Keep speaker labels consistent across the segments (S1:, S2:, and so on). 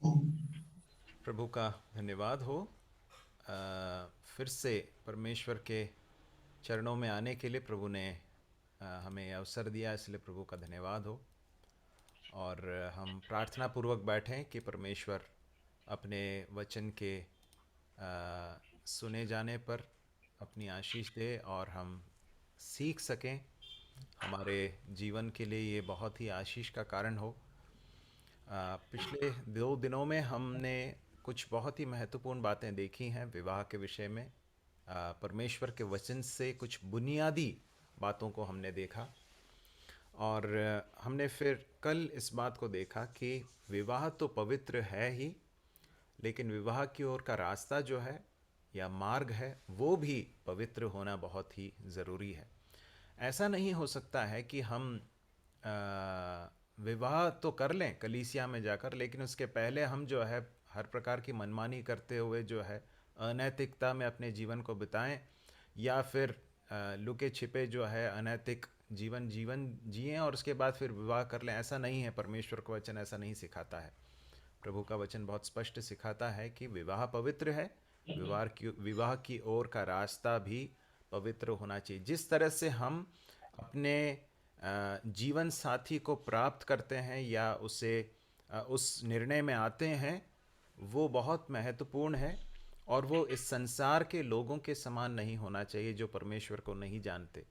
S1: प्रभु का धन्यवाद हो। फिर से परमेश्वर के चरणों में आने के लिए प्रभु ने हमें अवसर दिया, इसलिए प्रभु का धन्यवाद हो। और हम प्रार्थना पूर्वक बैठें कि परमेश्वर अपने वचन के सुने जाने पर अपनी आशीष दे और हम सीख सकें। हमारे जीवन के लिए ये बहुत ही आशीष का कारण हो। पिछले 2 दिनों में हमने कुछ बहुत ही महत्वपूर्ण बातें देखी हैं विवाह के विषय में। परमेश्वर के वचन से कुछ बुनियादी बातों को हमने देखा। और हमने फिर कल इस बात को देखा कि विवाह तो पवित्र है ही, लेकिन विवाह की ओर का रास्ता जो है या मार्ग है वो भी पवित्र होना बहुत ही ज़रूरी है। ऐसा नहीं हो सकता है कि हम विवाह तो कर लें कलीसिया में जाकर, लेकिन उसके पहले हम जो है हर प्रकार की मनमानी करते हुए जो है अनैतिकता में अपने जीवन को बिताएं, या फिर लुके छिपे जो है अनैतिक जीवन जीवन जिएं और उसके बाद फिर विवाह कर लें। ऐसा नहीं है, परमेश्वर का वचन ऐसा नहीं सिखाता है। प्रभु का वचन बहुत स्पष्ट सिखाता है कि विवाह पवित्र है, विवाह की ओर का रास्ता भी पवित्र होना चाहिए। जिस तरह से हम अपने जीवन साथी को प्राप्त करते हैं या उस निर्णय में आते हैं, वो बहुत महत्वपूर्ण है। और वो इस संसार के लोगों के समान नहीं होना चाहिए जो परमेश्वर को नहीं जानते।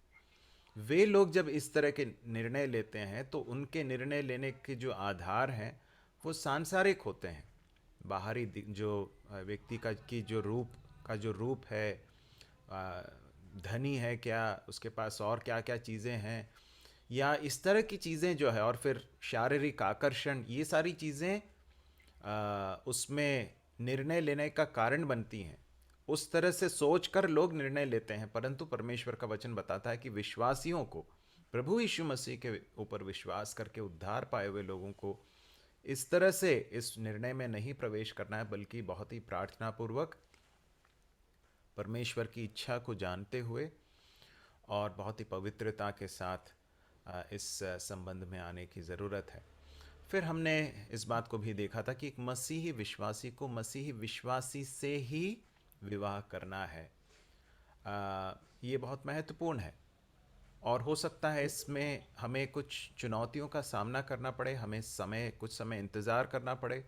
S1: वे लोग जब इस तरह के निर्णय लेते हैं तो उनके निर्णय लेने के जो आधार हैं वो सांसारिक होते हैं। बाहरी जो व्यक्ति का की जो रूप है, धनी है क्या, उसके पास और क्या क्या चीज़ें हैं, या इस तरह की चीज़ें जो है, और फिर शारीरिक आकर्षण, ये सारी चीज़ें उसमें निर्णय लेने का कारण बनती हैं। उस तरह से सोचकर लोग निर्णय लेते हैं, परंतु परमेश्वर का वचन बताता है कि विश्वासियों को, प्रभु यीशु मसीह के ऊपर विश्वास करके उद्धार पाए हुए लोगों को इस तरह से इस निर्णय में नहीं प्रवेश करना है, बल्कि बहुत ही प्रार्थना पूर्वक परमेश्वर की इच्छा को जानते हुए और बहुत ही पवित्रता के साथ इस संबंध में आने की ज़रूरत है। फिर हमने इस बात को भी देखा था कि एक मसीही विश्वासी को मसीही विश्वासी से ही विवाह करना है। ये बहुत महत्वपूर्ण है। और हो सकता है इसमें हमें कुछ चुनौतियों का सामना करना पड़े, हमें कुछ समय इंतज़ार करना पड़े,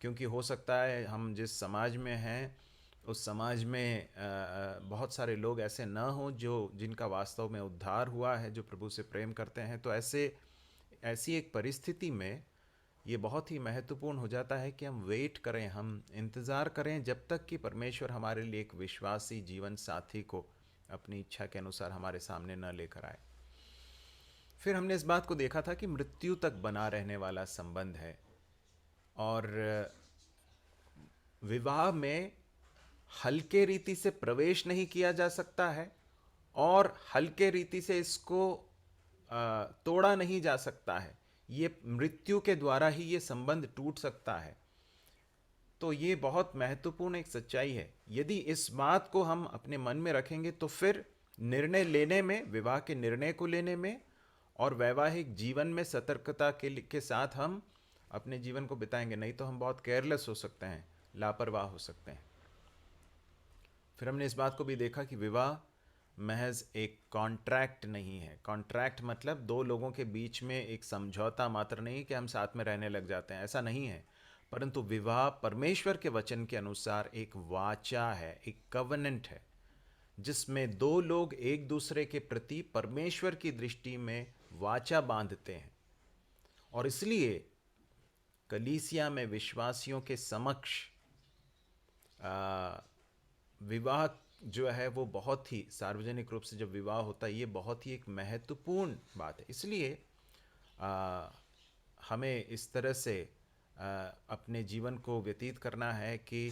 S1: क्योंकि हो सकता है हम जिस समाज में हैं उस समाज में बहुत सारे लोग ऐसे न हों जिनका वास्तव में उद्धार हुआ है, जो प्रभु से प्रेम करते हैं। तो ऐसी एक परिस्थिति में ये बहुत ही महत्वपूर्ण हो जाता है कि हम वेट करें, हम इंतज़ार करें जब तक कि परमेश्वर हमारे लिए एक विश्वासी जीवन साथी को अपनी इच्छा के अनुसार हमारे सामने न लेकर आए। फिर हमने इस बात को देखा था कि मृत्यु तक बना रहने वाला संबंध है, और विवाह में हल्के रीति से प्रवेश नहीं किया जा सकता है और हल्के रीति से इसको तोड़ा नहीं जा सकता है। ये मृत्यु के द्वारा ही ये संबंध टूट सकता है। तो ये बहुत महत्वपूर्ण एक सच्चाई है। यदि इस बात को हम अपने मन में रखेंगे तो फिर निर्णय लेने में, विवाह के निर्णय को लेने में और वैवाहिक जीवन में सतर्कता के साथ हम अपने जीवन को बिताएंगे। नहीं तो हम बहुत केयरलेस हो सकते हैं, लापरवाह हो सकते हैं। फिर हमने इस बात को भी देखा कि विवाह महज एक कॉन्ट्रैक्ट नहीं है। कॉन्ट्रैक्ट मतलब दो लोगों के बीच में एक समझौता मात्र नहीं कि हम साथ में रहने लग जाते हैं, ऐसा नहीं है। परंतु विवाह परमेश्वर के वचन के अनुसार एक वाचा है, एक कवनेंट है, जिसमें दो लोग एक दूसरे के प्रति परमेश्वर की दृष्टि में वाचा बांधते हैं। और इसलिए कलीसिया में विश्वासियों के समक्ष विवाह जो है वो बहुत ही सार्वजनिक रूप से जब विवाह होता है, ये बहुत ही एक महत्वपूर्ण बात है। इसलिए हमें इस तरह से अपने जीवन को व्यतीत करना है कि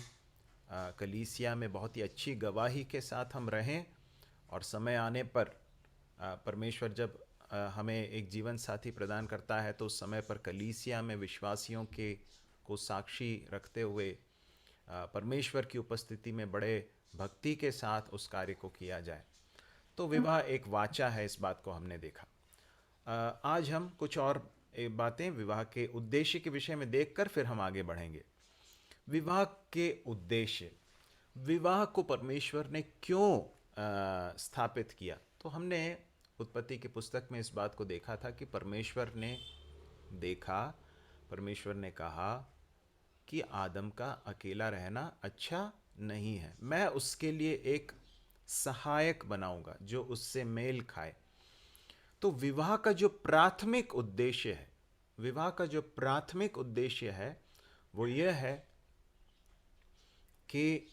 S1: कलीसिया में बहुत ही अच्छी गवाही के साथ हम रहें, और समय आने पर परमेश्वर जब हमें एक जीवन साथी प्रदान करता है तो उस समय पर कलीसिया में विश्वासियों के को साक्षी रखते हुए परमेश्वर की उपस्थिति में बड़े भक्ति के साथ उस कार्य को किया जाए। तो विवाह एक वाचा है, इस बात को हमने देखा। आज हम कुछ और बातें विवाह के उद्देश्य के विषय में देखकर फिर हम आगे बढ़ेंगे। विवाह के उद्देश्य, विवाह को परमेश्वर ने क्यों स्थापित किया? तो हमने उत्पत्ति की पुस्तक में इस बात को देखा था कि देखा परमेश्वर ने कहा कि आदम का अकेला रहना अच्छा नहीं है, मैं उसके लिए एक सहायक बनाऊंगा जो उससे मेल खाए। तो विवाह का जो प्राथमिक उद्देश्य है वो यह है कि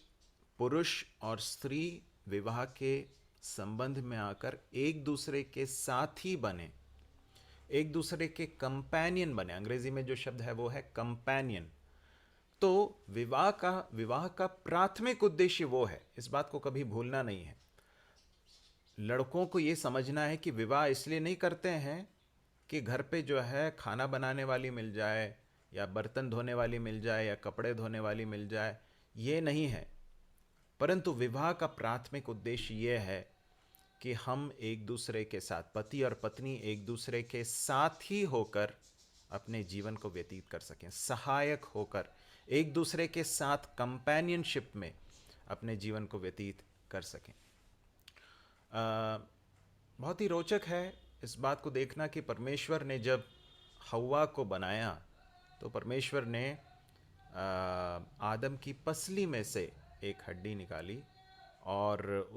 S1: पुरुष और स्त्री विवाह के संबंध में आकर एक दूसरे के साथी बने, एक दूसरे के कंपेनियन बने। अंग्रेजी में जो शब्द है वो है कंपेनियन। तो विवाह का प्राथमिक उद्देश्य वो है, इस बात को कभी भूलना नहीं है। लड़कों को ये समझना है कि विवाह इसलिए नहीं करते हैं कि घर पे जो है खाना बनाने वाली मिल जाए, या बर्तन धोने वाली मिल जाए, या कपड़े धोने वाली मिल जाए, ये नहीं है। परंतु विवाह का प्राथमिक उद्देश्य ये है कि हम एक दूसरे के साथ, पति और पत्नी एक दूसरे के साथ ही होकर अपने जीवन को व्यतीत कर सकें, सहायक होकर एक दूसरे के साथ कंपेनियनशिप में अपने जीवन को व्यतीत कर सकें। बहुत ही रोचक है इस बात को देखना कि परमेश्वर ने जब हव्वा को बनाया तो परमेश्वर ने आदम की पसली में से एक हड्डी निकाली और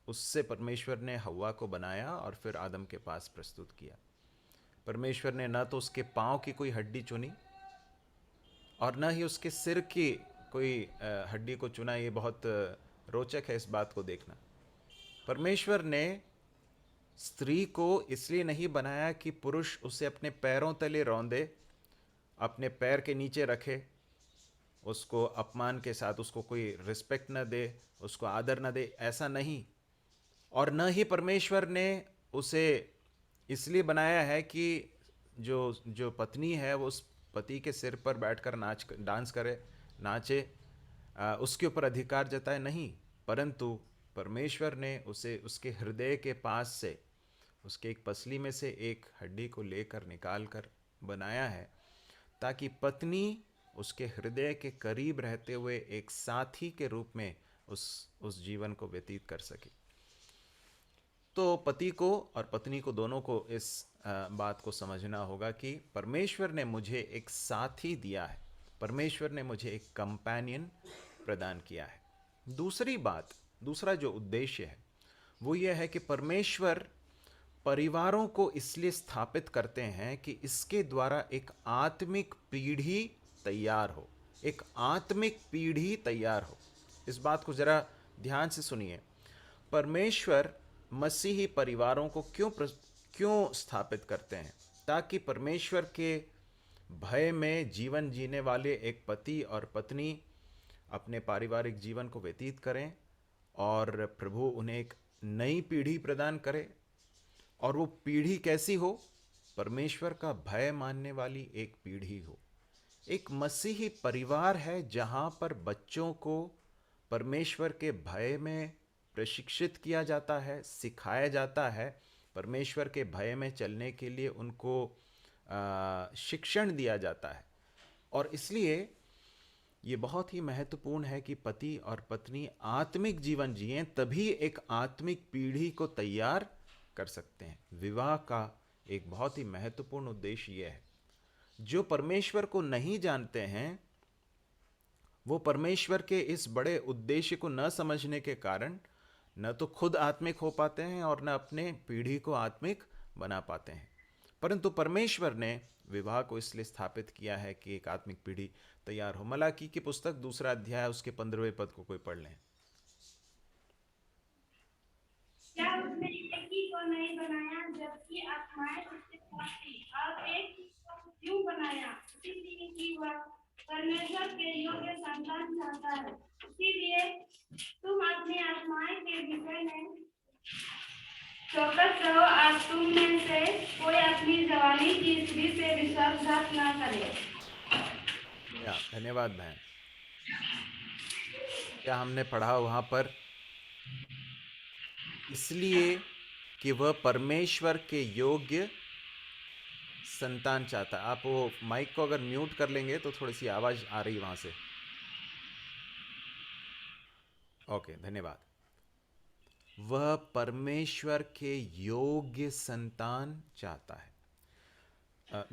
S1: उससे परमेश्वर ने हव्वा को बनाया और फिर आदम के पास प्रस्तुत किया। परमेश्वर ने न तो उसके पाँव की कोई हड्डी चुनी और न ही उसके सिर की कोई हड्डी को चुना। ये बहुत रोचक है इस बात को देखना। परमेश्वर ने स्त्री को इसलिए नहीं बनाया कि पुरुष उसे अपने पैरों तले रौंदे, अपने पैर के नीचे रखे, उसको अपमान के साथ, उसको कोई रिस्पेक्ट न दे, उसको आदर न दे, ऐसा नहीं। और न ही परमेश्वर ने उसे इसलिए बनाया है कि जो पत्नी है वो उस पति के सिर पर बैठकर डांस करे, नाचे, उसके ऊपर अधिकार जताए, नहीं। परंतु परमेश्वर ने उसे उसके हृदय के पास से, उसके एक पसली में से एक हड्डी को लेकर निकाल कर बनाया है, ताकि पत्नी उसके हृदय के करीब रहते हुए एक साथी के रूप में उस जीवन को व्यतीत कर सके। तो पति को और पत्नी को, दोनों को इस बात को समझना होगा कि परमेश्वर ने मुझे एक साथी दिया है, परमेश्वर ने मुझे एक कंपेनियन प्रदान किया है। दूसरा जो उद्देश्य है वो ये है कि परमेश्वर परिवारों को इसलिए स्थापित करते हैं कि इसके द्वारा एक आत्मिक पीढ़ी तैयार हो, एक आत्मिक पीढ़ी तैयार हो। इस बात को जरा ध्यान से सुनिए। परमेश्वर मसीही परिवारों को क्यों स्थापित करते हैं? ताकि परमेश्वर के भय में जीवन जीने वाले एक पति और पत्नी अपने पारिवारिक जीवन को व्यतीत करें और प्रभु उन्हें एक नई पीढ़ी प्रदान करे। और वो पीढ़ी कैसी हो? परमेश्वर का भय मानने वाली एक पीढ़ी हो। एक मसीही परिवार है जहाँ पर बच्चों को परमेश्वर के भय में प्रशिक्षित किया जाता है, सिखाया जाता है। परमेश्वर के भय में चलने के लिए उनको शिक्षण दिया जाता है। और इसलिए ये बहुत ही महत्वपूर्ण है कि पति और पत्नी आत्मिक जीवन जिएं, तभी एक आत्मिक पीढ़ी को तैयार कर सकते हैं। विवाह का एक बहुत ही महत्वपूर्ण उद्देश्य यह है। जो परमेश्वर को नहीं जानते हैं वो परमेश्वर के इस बड़े उद्देश्य को न समझने के कारण न तो खुद आत्मिक हो पाते हैं और न अपने पीढ़ी को आत्मिक बना पाते हैं। परंतु परमेश्वर ने विवाह को इसलिए स्थापित किया है कि एक आत्मिक पीढ़ी तैयार हो। मलाकी की पुस्तक 2 अध्याय उसके 15वें पद को कोई पढ़ लें।
S2: क्या उसने एक ही को नहीं बनाया जबकि आत्माएं उसके साथ थी? और एक ही को क्यों बनाया? इसलिए कि वह परमेश्वर के योग्य संतान चाहता है। इसीलिए तुम अपनी आत्माएं के विषय में चौकस रहो और तुम में से कोई अपनी जवानी की स्त्री से विश्वासघात न करे।
S1: धन्यवाद बहन। क्या हमने पढ़ा वहां पर? इसलिए कि वह परमेश्वर के योग्य संतान चाहता। आप वो माइक को अगर म्यूट कर लेंगे तो थोड़ी सी आवाज़ आ रही वहाँ से। ओके, धन्यवाद। वह परमेश्वर के योग्य संतान चाहता है।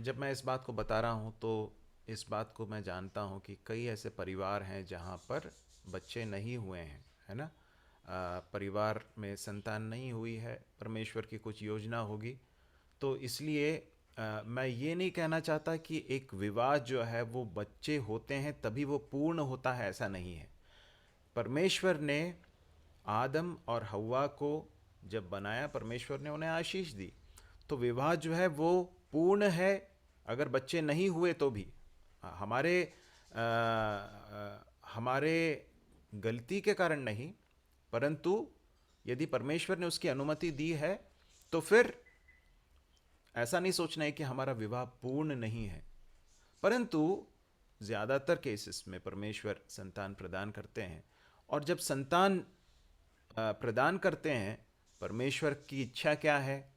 S1: जब मैं इस बात को बता रहा हूँ तो इस बात को मैं जानता हूँ कि कई ऐसे परिवार हैं जहाँ पर बच्चे नहीं हुए हैं, है ना। परिवार में संतान नहीं हुई है, परमेश्वर की कुछ योजना होगी। तो इसलिए मैं ये नहीं कहना चाहता कि एक विवाह जो है वो बच्चे होते हैं तभी वो पूर्ण होता है, ऐसा नहीं है। परमेश्वर ने आदम और हव्वा को जब बनाया, परमेश्वर ने उन्हें आशीष दी। तो विवाह जो है वो पूर्ण है, अगर बच्चे नहीं हुए तो भी। हमारे हमारे गलती के कारण नहीं, परंतु यदि परमेश्वर ने उसकी अनुमति दी है तो फिर ऐसा नहीं सोचना है कि हमारा विवाह पूर्ण नहीं है। परंतु ज़्यादातर केसेस में परमेश्वर संतान प्रदान करते हैं, और जब संतान प्रदान करते हैं, परमेश्वर की इच्छा क्या है?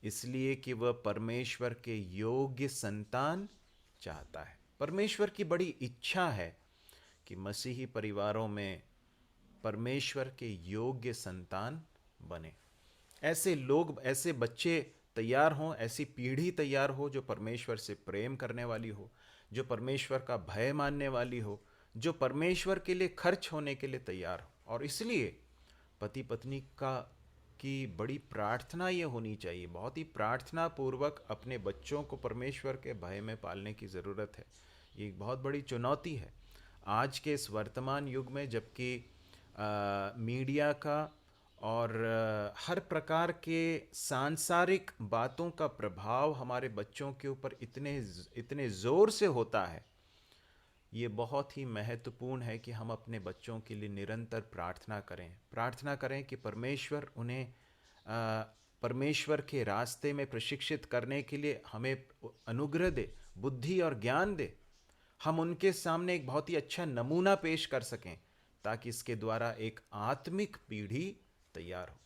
S1: इसलिए कि वह परमेश्वर के योग्य संतान चाहता है। परमेश्वर की बड़ी इच्छा है कि मसीही परिवारों में परमेश्वर के योग्य संतान बने। ऐसे लोग, ऐसे बच्चे तैयार हों, ऐसी पीढ़ी तैयार हो जो परमेश्वर से प्रेम करने वाली हो, जो परमेश्वर का भय मानने वाली हो, जो परमेश्वर के लिए खर्च होने के लिए तैयार हो। और इसलिए पति पत्नी का की बड़ी प्रार्थना ये होनी चाहिए, बहुत ही प्रार्थना पूर्वक अपने बच्चों को परमेश्वर के भय में पालने की ज़रूरत है। ये एक बहुत बड़ी चुनौती है आज के इस वर्तमान युग में, जबकि मीडिया का और हर प्रकार के सांसारिक बातों का प्रभाव हमारे बच्चों के ऊपर इतने इतने ज़ोर से होता है। ये बहुत ही महत्वपूर्ण है कि हम अपने बच्चों के लिए निरंतर प्रार्थना करें कि परमेश्वर उन्हें परमेश्वर के रास्ते में प्रशिक्षित करने के लिए हमें अनुग्रह दे, बुद्धि और ज्ञान दे। हम उनके सामने एक बहुत ही अच्छा नमूना पेश कर सकें, ताकि इसके द्वारा एक आत्मिक पीढ़ी तैयार हो।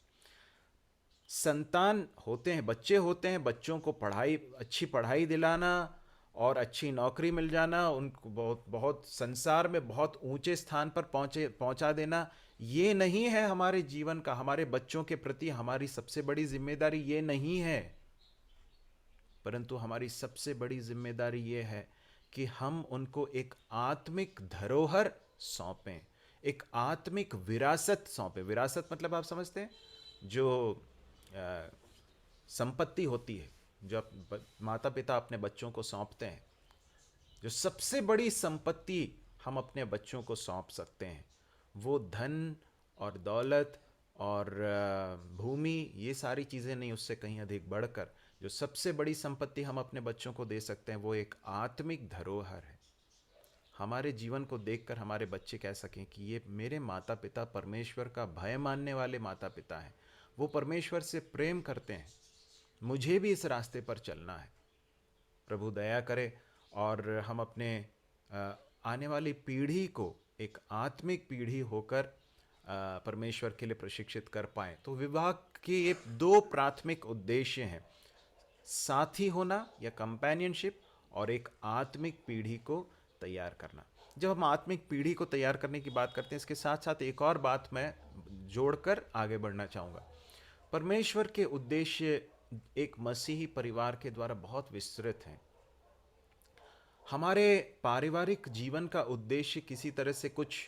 S1: संतान होते हैं, बच्चे होते हैं, बच्चों को अच्छी पढ़ाई दिलाना और अच्छी नौकरी मिल जाना, उनको बहुत बहुत संसार में बहुत ऊंचे स्थान पर पहुंचा देना, ये नहीं है हमारे जीवन का। हमारे बच्चों के प्रति हमारी सबसे बड़ी जिम्मेदारी ये नहीं है, परंतु हमारी सबसे बड़ी जिम्मेदारी ये है कि हम उनको एक आत्मिक धरोहर सौंपें, एक आत्मिक विरासत सौंपें। विरासत मतलब आप समझते हैं, जो संपत्ति होती है जो माता पिता अपने बच्चों को सौंपते हैं। जो सबसे बड़ी संपत्ति हम अपने बच्चों को सौंप सकते हैं, वो धन और दौलत और भूमि, ये सारी चीज़ें नहीं, उससे कहीं अधिक बढ़कर जो सबसे बड़ी संपत्ति हम अपने बच्चों को दे सकते हैं वो एक आत्मिक धरोहर है। हमारे जीवन को देखकर हमारे बच्चे कह सकें कि ये मेरे माता पिता परमेश्वर का भय मानने वाले माता पिता हैं, वो परमेश्वर से प्रेम करते हैं, मुझे भी इस रास्ते पर चलना है। प्रभु दया करे और हम अपने आने वाली पीढ़ी को एक आत्मिक पीढ़ी होकर परमेश्वर के लिए प्रशिक्षित कर पाएँ। तो विवाह के ये दो प्राथमिक उद्देश्य हैं, साथी होना या कंपेनियनशिप, और एक आत्मिक पीढ़ी को तैयार करना। जब हम आत्मिक पीढ़ी को तैयार करने की बात करते हैं, इसके साथ साथ एक और बात मैं जोड़कर आगे बढ़ना चाहूँगा। परमेश्वर के उद्देश्य एक मसीही परिवार के द्वारा बहुत विस्तृत हैं। हमारे पारिवारिक जीवन का उद्देश्य किसी तरह से कुछ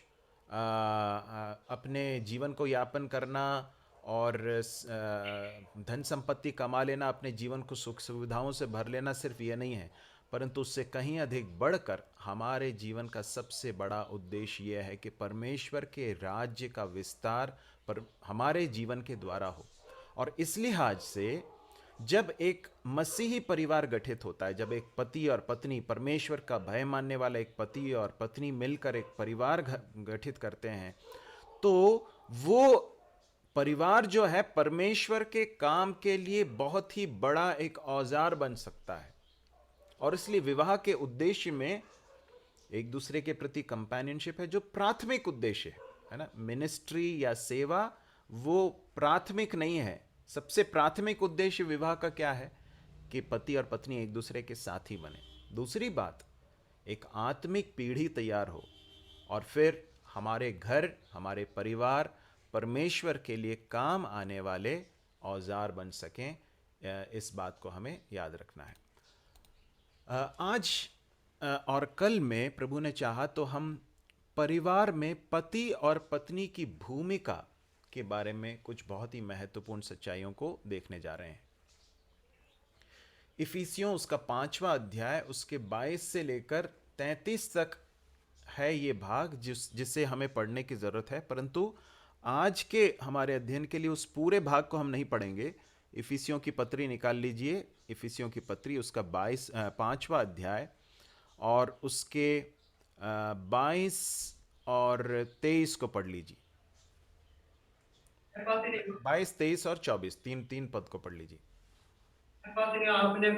S1: अपने जीवन को यापन करना और धन संपत्ति कमा लेना, अपने जीवन को सुख सुविधाओं से भर लेना, सिर्फ ये नहीं है, परंतु उससे कहीं अधिक बढ़कर हमारे जीवन का सबसे बड़ा उद्देश्य यह है कि परमेश्वर के राज्य का विस्तार पर हमारे जीवन के द्वारा हो। और इस लिहाज से जब एक मसीही परिवार गठित होता है, जब एक पति और पत्नी, परमेश्वर का भय मानने वाला एक पति और पत्नी मिलकर एक परिवार गठित करते हैं, तो वो परिवार जो है परमेश्वर के काम के लिए बहुत ही बड़ा एक औजार बन सकता है। और इसलिए विवाह के उद्देश्य में एक दूसरे के प्रति कंपेनियनशिप है, जो प्राथमिक उद्देश्य है ना। मिनिस्ट्री या सेवा वो प्राथमिक नहीं है। सबसे प्राथमिक उद्देश्य विवाह का क्या है कि पति और पत्नी एक दूसरे के साथी बने। दूसरी बात, एक आत्मिक पीढ़ी तैयार हो, और फिर हमारे घर, हमारे परिवार परमेश्वर के लिए काम आने वाले औजार बन सकें, इस बात को हमें याद रखना है। आज और कल में प्रभु ने चाहा तो हम परिवार में पति और पत्नी की भूमिका के बारे में कुछ बहुत ही महत्वपूर्ण सच्चाइयों को देखने जा रहे हैं। इफिसियों उसका 5वां अध्याय उसके 22 से लेकर 33 तक है ये भाग जिसे हमें पढ़ने की ज़रूरत है, परंतु आज के हमारे अध्ययन के लिए उस पूरे भाग को हम नहीं पढ़ेंगे। इफिसियों की पत्री निकाल लीजिए, इफिसियों की पत्री उसका 5वां अध्याय और उसके 22 और 23 को पढ़ लीजिए। 22, 23 और 24 तीन तीन पद को पढ़ लीजिए।
S3: अपने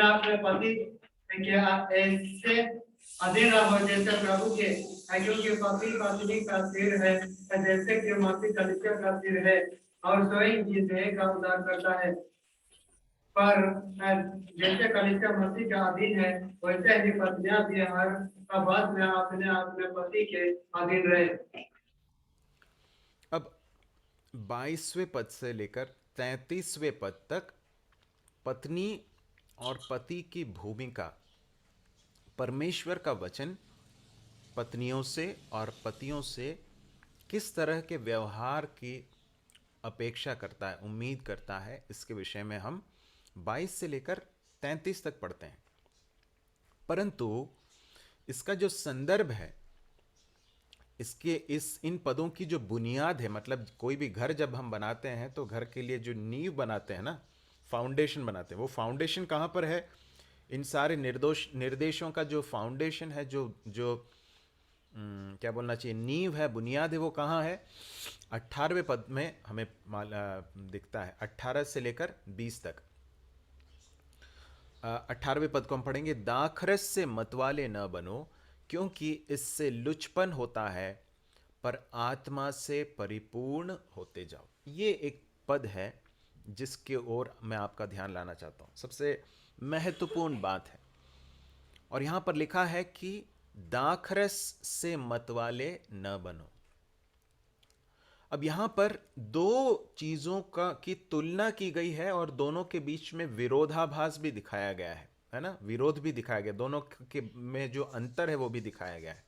S3: अपने पति के ऐसे अधीन रहो जैसे प्रभु के, क्योंकि पति पत्नी का सिर है, जैसे कि मसीह कलीसिया का सिर है और स्वयं की देह का उद्धार करता है। पर जैसे कलीसिया मसीह के अधीन है, वैसे ही पत्नियां भी हर बात में अपने अपने पति के अधीन रहे।
S1: अब 22वें पद से लेकर 33वें पद तक पत्नी और पति की भूमिका, परमेश्वर का वचन पत्नियों से और पतियों से किस तरह के व्यवहार की अपेक्षा करता है, उम्मीद करता है, इसके विषय में हम 22 से लेकर 33 तक पढ़ते हैं। परंतु इसका जो संदर्भ है, इन पदों की जो बुनियाद है, मतलब कोई भी घर जब हम बनाते हैं तो घर के लिए जो नींव बनाते हैं ना, फाउंडेशन बनाते हैं, वो फाउंडेशन कहाँ पर है? इन सारे निर्देशों का जो फाउंडेशन है, जो क्या बोलना चाहिए, नींव है, बुनियाद है, वो कहाँ है? 18वें पद में हमें दिखता है, 18 से लेकर 20 तक। 18वें पद को हम पढ़ेंगे। दाखरस से मतवाले न बनो, क्योंकि इससे लुचपन होता है, पर आत्मा से परिपूर्ण होते जाओ। ये एक पद है जिसके ओर मैं आपका ध्यान लाना चाहता हूँ। सबसे महत्वपूर्ण बात है, और यहां पर लिखा है कि दाखरस से मतवाले न बनो। अब यहां पर दो चीजों की तुलना की गई है और दोनों के बीच में विरोधाभास भी दिखाया गया है ना, विरोध भी दिखाया गया, दोनों के में जो अंतर है वो भी दिखाया गया है,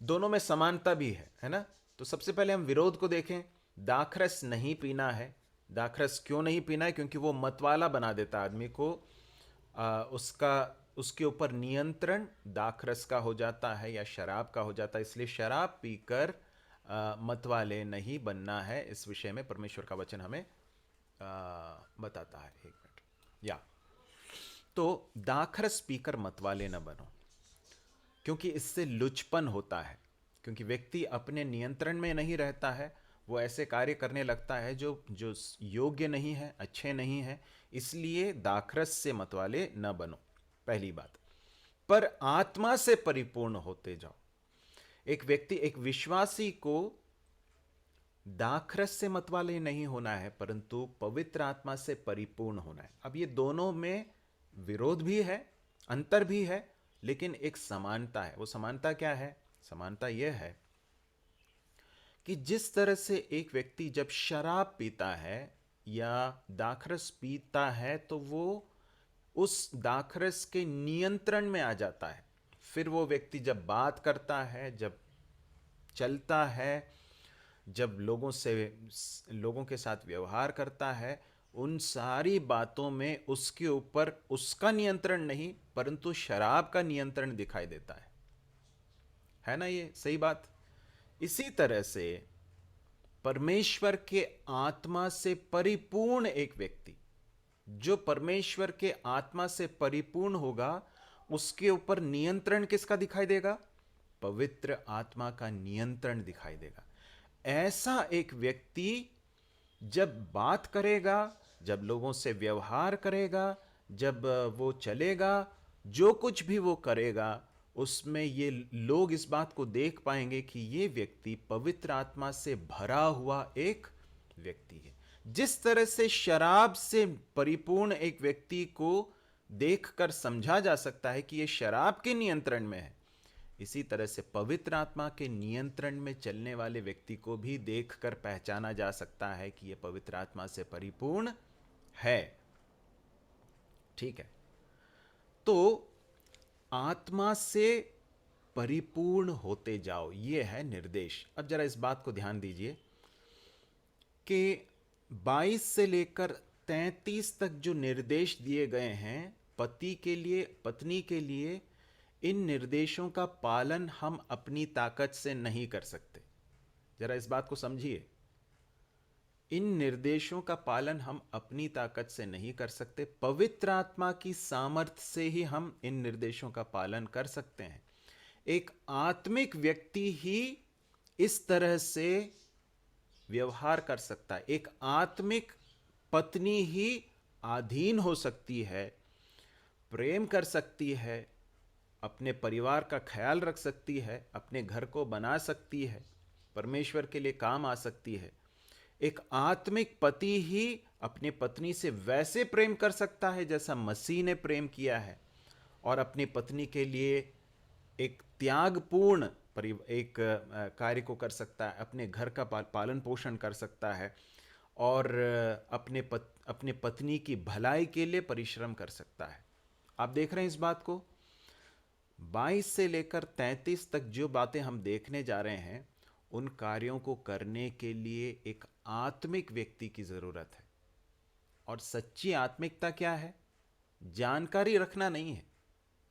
S1: दोनों में समानता भी है ना। तो सबसे पहले हम विरोध को देखें। दाखरस नहीं पीना है। दाखरस क्यों नहीं पीना है? क्योंकि वो मतवाला बना देता आदमी को, उसके ऊपर नियंत्रण दाखरस का हो जाता है या शराब का हो जाता है। इसलिए शराब पीकर मतवाले नहीं बनना है। इस विषय में परमेश्वर का वचन हमें बताता है। एक मिनट, या तो दाखरस पीकर मतवाले न बनो, क्योंकि इससे लुचपन होता है, क्योंकि व्यक्ति अपने नियंत्रण में नहीं रहता है, वो ऐसे कार्य करने लगता है जो योग्य नहीं है, अच्छे नहीं है। इसलिए दाखरस से मतवाले न बनो, पहली बात। पर आत्मा से परिपूर्ण होते जाओ। एक व्यक्ति, एक विश्वासी को दाखरस से मतवाले नहीं होना है, परंतु पवित्र आत्मा से परिपूर्ण होना है। अब ये दोनों में विरोध भी है, अंतर भी है, लेकिन एक समानता है। वो समानता क्या है? समानता यह है कि जिस तरह से एक व्यक्ति जब शराब पीता है या दाखरस पीता है तो वो उस दाखरस के नियंत्रण में आ जाता है। फिर वो व्यक्ति जब बात करता है, जब चलता है, जब लोगों के साथ व्यवहार करता है, उन सारी बातों में उसके ऊपर उसका नियंत्रण नहीं, परंतु शराब का नियंत्रण दिखाई देता है ना? ये सही बात। इसी तरह से परमेश्वर के आत्मा से परिपूर्ण एक व्यक्ति, जो परमेश्वर के आत्मा से परिपूर्ण होगा, उसके ऊपर नियंत्रण किसका दिखाई देगा? पवित्र आत्मा का नियंत्रण दिखाई देगा। ऐसा एक व्यक्ति जब बात करेगा, जब लोगों से व्यवहार करेगा, जब वो चलेगा, जो कुछ भी वो करेगा, उसमें ये लोग इस बात को देख पाएंगे कि ये व्यक्ति पवित्र आत्मा से भरा हुआ एक व्यक्ति है। जिस तरह से शराब से परिपूर्ण एक व्यक्ति को देखकर समझा जा सकता है कि ये शराब के नियंत्रण में है, इसी तरह से पवित्र आत्मा के नियंत्रण में चलने वाले व्यक्ति को भी देखकर पहचाना जा सकता है कि यह पवित्र आत्मा से परिपूर्ण है। ठीक है, तो आत्मा से परिपूर्ण होते जाओ, यह है निर्देश। अब जरा इस बात को ध्यान दीजिए कि 22 से लेकर 33 तक जो निर्देश दिए गए हैं पति के लिए, पत्नी के लिए, इन निर्देशों का पालन हम अपनी ताकत से नहीं कर सकते। जरा इस बात को समझिए, इन निर्देशों का पालन हम अपनी ताकत से नहीं कर सकते, पवित्र आत्मा की सामर्थ्य से ही हम इन निर्देशों का पालन कर सकते हैं। एक आत्मिक व्यक्ति ही इस तरह से व्यवहार कर सकता है। एक आत्मिक पत्नी ही अधीन हो सकती है, प्रेम कर सकती है, अपने परिवार का ख्याल रख सकती है, अपने घर को बना सकती है, परमेश्वर के लिए काम आ सकती है। एक आत्मिक पति ही अपनी पत्नी से वैसे प्रेम कर सकता है जैसा मसीह ने प्रेम किया है, और अपनी पत्नी के लिए एक त्यागपूर्ण एक कार्य को कर सकता है, अपने घर का पालन पोषण कर सकता है, और अपने पत्नी की भलाई के लिए परिश्रम कर सकता है। आप देख रहे हैं इस बात को। 22 से लेकर 33 तक जो बातें हम देखने जा रहे हैं, उन कार्यों को करने के लिए एक आत्मिक व्यक्ति की जरूरत है। और सच्ची आत्मिकता क्या है? जानकारी रखना नहीं है,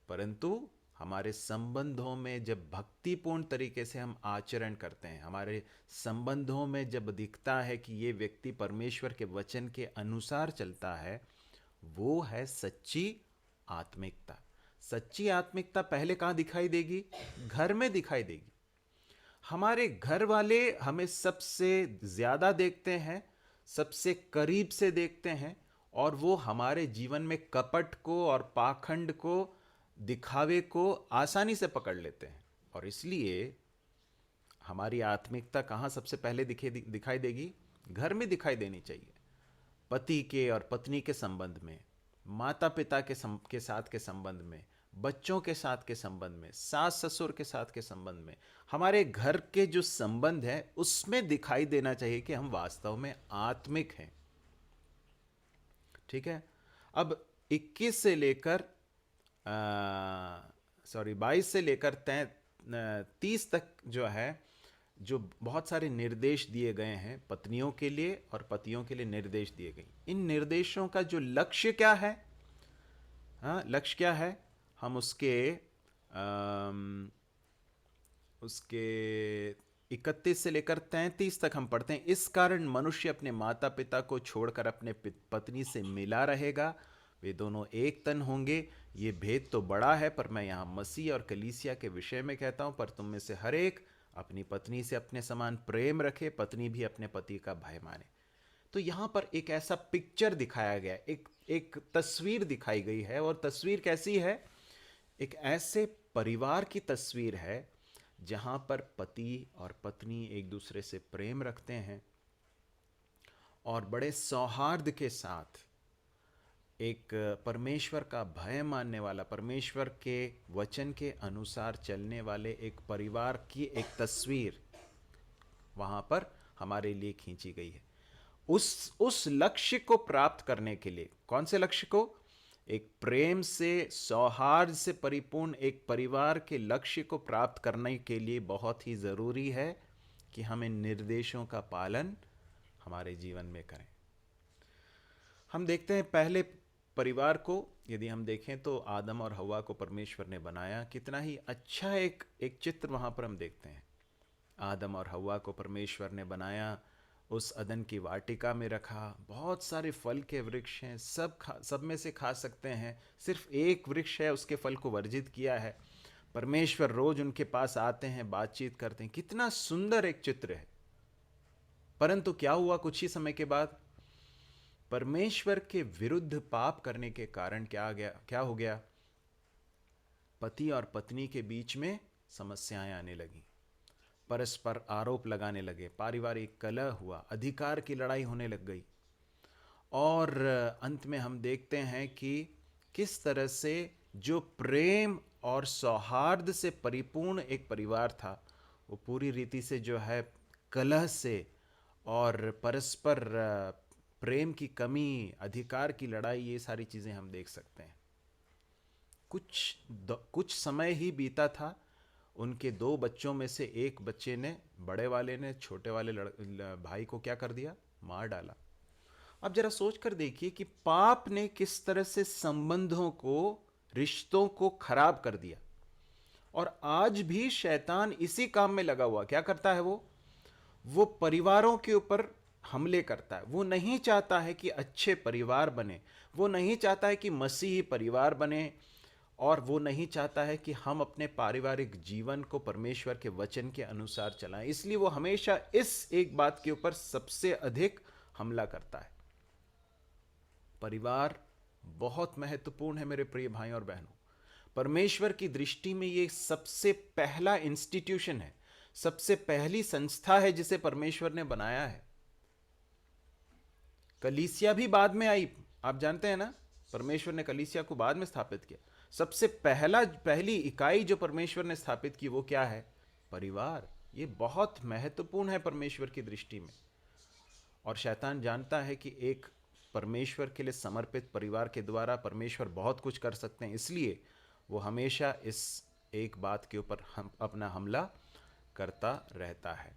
S1: परंतु हमारे संबंधों में जब भक्तिपूर्ण तरीके से हम आचरण करते हैं, हमारे संबंधों में जब दिखता है कि ये व्यक्ति परमेश्वर के वचन के अनुसार चलता है, वो है सच्ची आत्मिकता। सच्ची आत्मिकता पहले कहाँ दिखाई देगी? घर में दिखाई देगी। हमारे घर वाले हमें सबसे ज्यादा देखते हैं, सबसे करीब से देखते हैं, और वो हमारे जीवन में कपट को और पाखंड को, दिखावे को आसानी से पकड़ लेते हैं। और इसलिए हमारी आत्मिकता कहाँ सबसे पहले दिखाई देगी? घर में दिखाई देनी चाहिए। पति के और पत्नी के संबंध में, माता पिता के साथ के संबंध में, बच्चों के साथ के संबंध में, सास ससुर के साथ के संबंध में, हमारे घर के जो संबंध है उसमें दिखाई देना चाहिए कि हम वास्तव में आत्मिक हैं। ठीक है। अब 21 से लेकर 22 से लेकर 30 तक जो है, जो बहुत सारे निर्देश दिए गए हैं पत्नियों के लिए और पतियों के लिए निर्देश दिए गए। इन निर्देशों का जो लक्ष्य क्या है? लक्ष्य क्या है? हम उसके 31 से लेकर 33 तक हम पढ़ते हैं। इस कारण मनुष्य अपने माता पिता को छोड़कर अपने पत्नी से मिला रहेगा, वे दोनों एक तन होंगे। ये भेद तो बड़ा है, पर मैं यहाँ मसीह और कलीसिया के विषय में कहता हूँ। पर तुम में से हर एक अपनी पत्नी से अपने समान प्रेम रखे, पत्नी भी अपने पति का भय माने। तो यहाँ पर एक ऐसा पिक्चर दिखाया गया, एक तस्वीर दिखाई गई है। और तस्वीर कैसी है? एक ऐसे परिवार की तस्वीर है जहाँ पर पति और पत्नी एक दूसरे से प्रेम रखते हैं और बड़े सौहार्द के साथ एक परमेश्वर का भय मानने वाला, परमेश्वर के वचन के अनुसार चलने वाले एक परिवार की एक तस्वीर वहाँ पर हमारे लिए खींची गई है। उस लक्ष्य को प्राप्त करने के लिए, कौन से लक्ष्य को? एक प्रेम से, सौहार्द से परिपूर्ण एक परिवार के लक्ष्य को प्राप्त करने के लिए बहुत ही ज़रूरी है कि हम इन निर्देशों का पालन हमारे जीवन में करें। हम देखते हैं पहले परिवार को, यदि हम देखें तो आदम और हव्वा को परमेश्वर ने बनाया। कितना ही अच्छा एक चित्र वहाँ पर हम देखते हैं। आदम और हव्वा को परमेश्वर ने बनाया, उस अदन की वाटिका में रखा। बहुत सारे फल के वृक्ष हैं, सब में से खा सकते हैं। सिर्फ एक वृक्ष है, उसके फल को वर्जित किया है। परमेश्वर रोज उनके पास आते हैं, बातचीत करते हैं। कितना सुंदर एक चित्र है। परंतु क्या हुआ? कुछ ही समय के बाद परमेश्वर के विरुद्ध पाप करने के कारण क्या हो गया? पति और पत्नी के बीच में समस्याएं आने लगी, परस्पर आरोप लगाने लगे, पारिवारिक कलह हुआ, अधिकार की लड़ाई होने लग गई। और अंत में हम देखते हैं कि किस तरह से जो प्रेम और सौहार्द से परिपूर्ण एक परिवार था, वो पूरी रीति से जो है कलह से और परस्पर प्रेम की कमी, अधिकार की लड़ाई, ये सारी चीज़ें हम देख सकते हैं। कुछ समय ही बीता था, उनके दो बच्चों में से एक बच्चे ने, बड़े वाले ने छोटे वाले भाई को क्या कर दिया, मार डाला। अब जरा सोच कर देखिए कि पाप ने किस तरह से संबंधों को, रिश्तों को खराब कर दिया। और आज भी शैतान इसी काम में लगा हुआ। क्या करता है वो परिवारों के ऊपर हमले करता है। वो नहीं चाहता है कि अच्छे परिवार बने, वो नहीं चाहता है कि मसीही परिवार बने, और वो नहीं चाहता है कि हम अपने पारिवारिक जीवन को परमेश्वर के वचन के अनुसार चलाएं। इसलिए वो हमेशा इस एक बात के ऊपर सबसे अधिक हमला करता है। परिवार बहुत महत्वपूर्ण है मेरे प्रिय भाई और बहनों। परमेश्वर की दृष्टि में ये सबसे पहला इंस्टीट्यूशन है, सबसे पहली संस्था है जिसे परमेश्वर ने बनाया है। कलीसिया भी बाद में आई, आप जानते हैं ना, परमेश्वर ने कलीसिया को बाद में स्थापित किया। सबसे पहली इकाई जो परमेश्वर ने स्थापित की वो क्या है, परिवार। ये बहुत महत्वपूर्ण है परमेश्वर की दृष्टि में। और शैतान जानता है कि एक परमेश्वर के लिए समर्पित परिवार के द्वारा परमेश्वर बहुत कुछ कर सकते हैं, इसलिए वो हमेशा इस एक बात के ऊपर अपना हमला करता रहता है।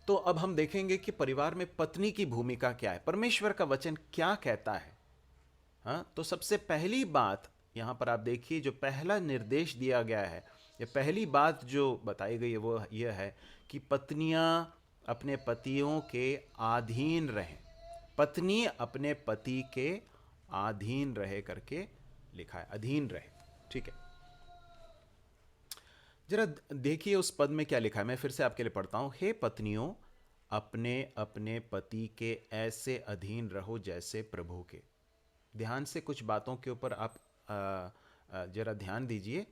S1: तो अब हम देखेंगे कि परिवार में पत्नी की भूमिका क्या है, परमेश्वर का वचन क्या कहता है। हाँ, तो सबसे पहली बात यहाँ पर आप देखिए, जो पहला निर्देश दिया गया है, ये पहली बात जो बताई गई है वो यह है कि पत्नियां अपने पतियों के अधीन रहें। पत्नी अपने पति के अधीन रहे करके लिखा है, अधीन रहे। ठीक है, जरा देखिए उस पद में क्या लिखा है। मैं फिर से आपके लिए पढ़ता हूं। हे पत्नियों, अपने अपने पति के ऐसे अधीन रहो जैसे प्रभु के। ध्यान से कुछ बातों के ऊपर आप जरा ध्यान दीजिए।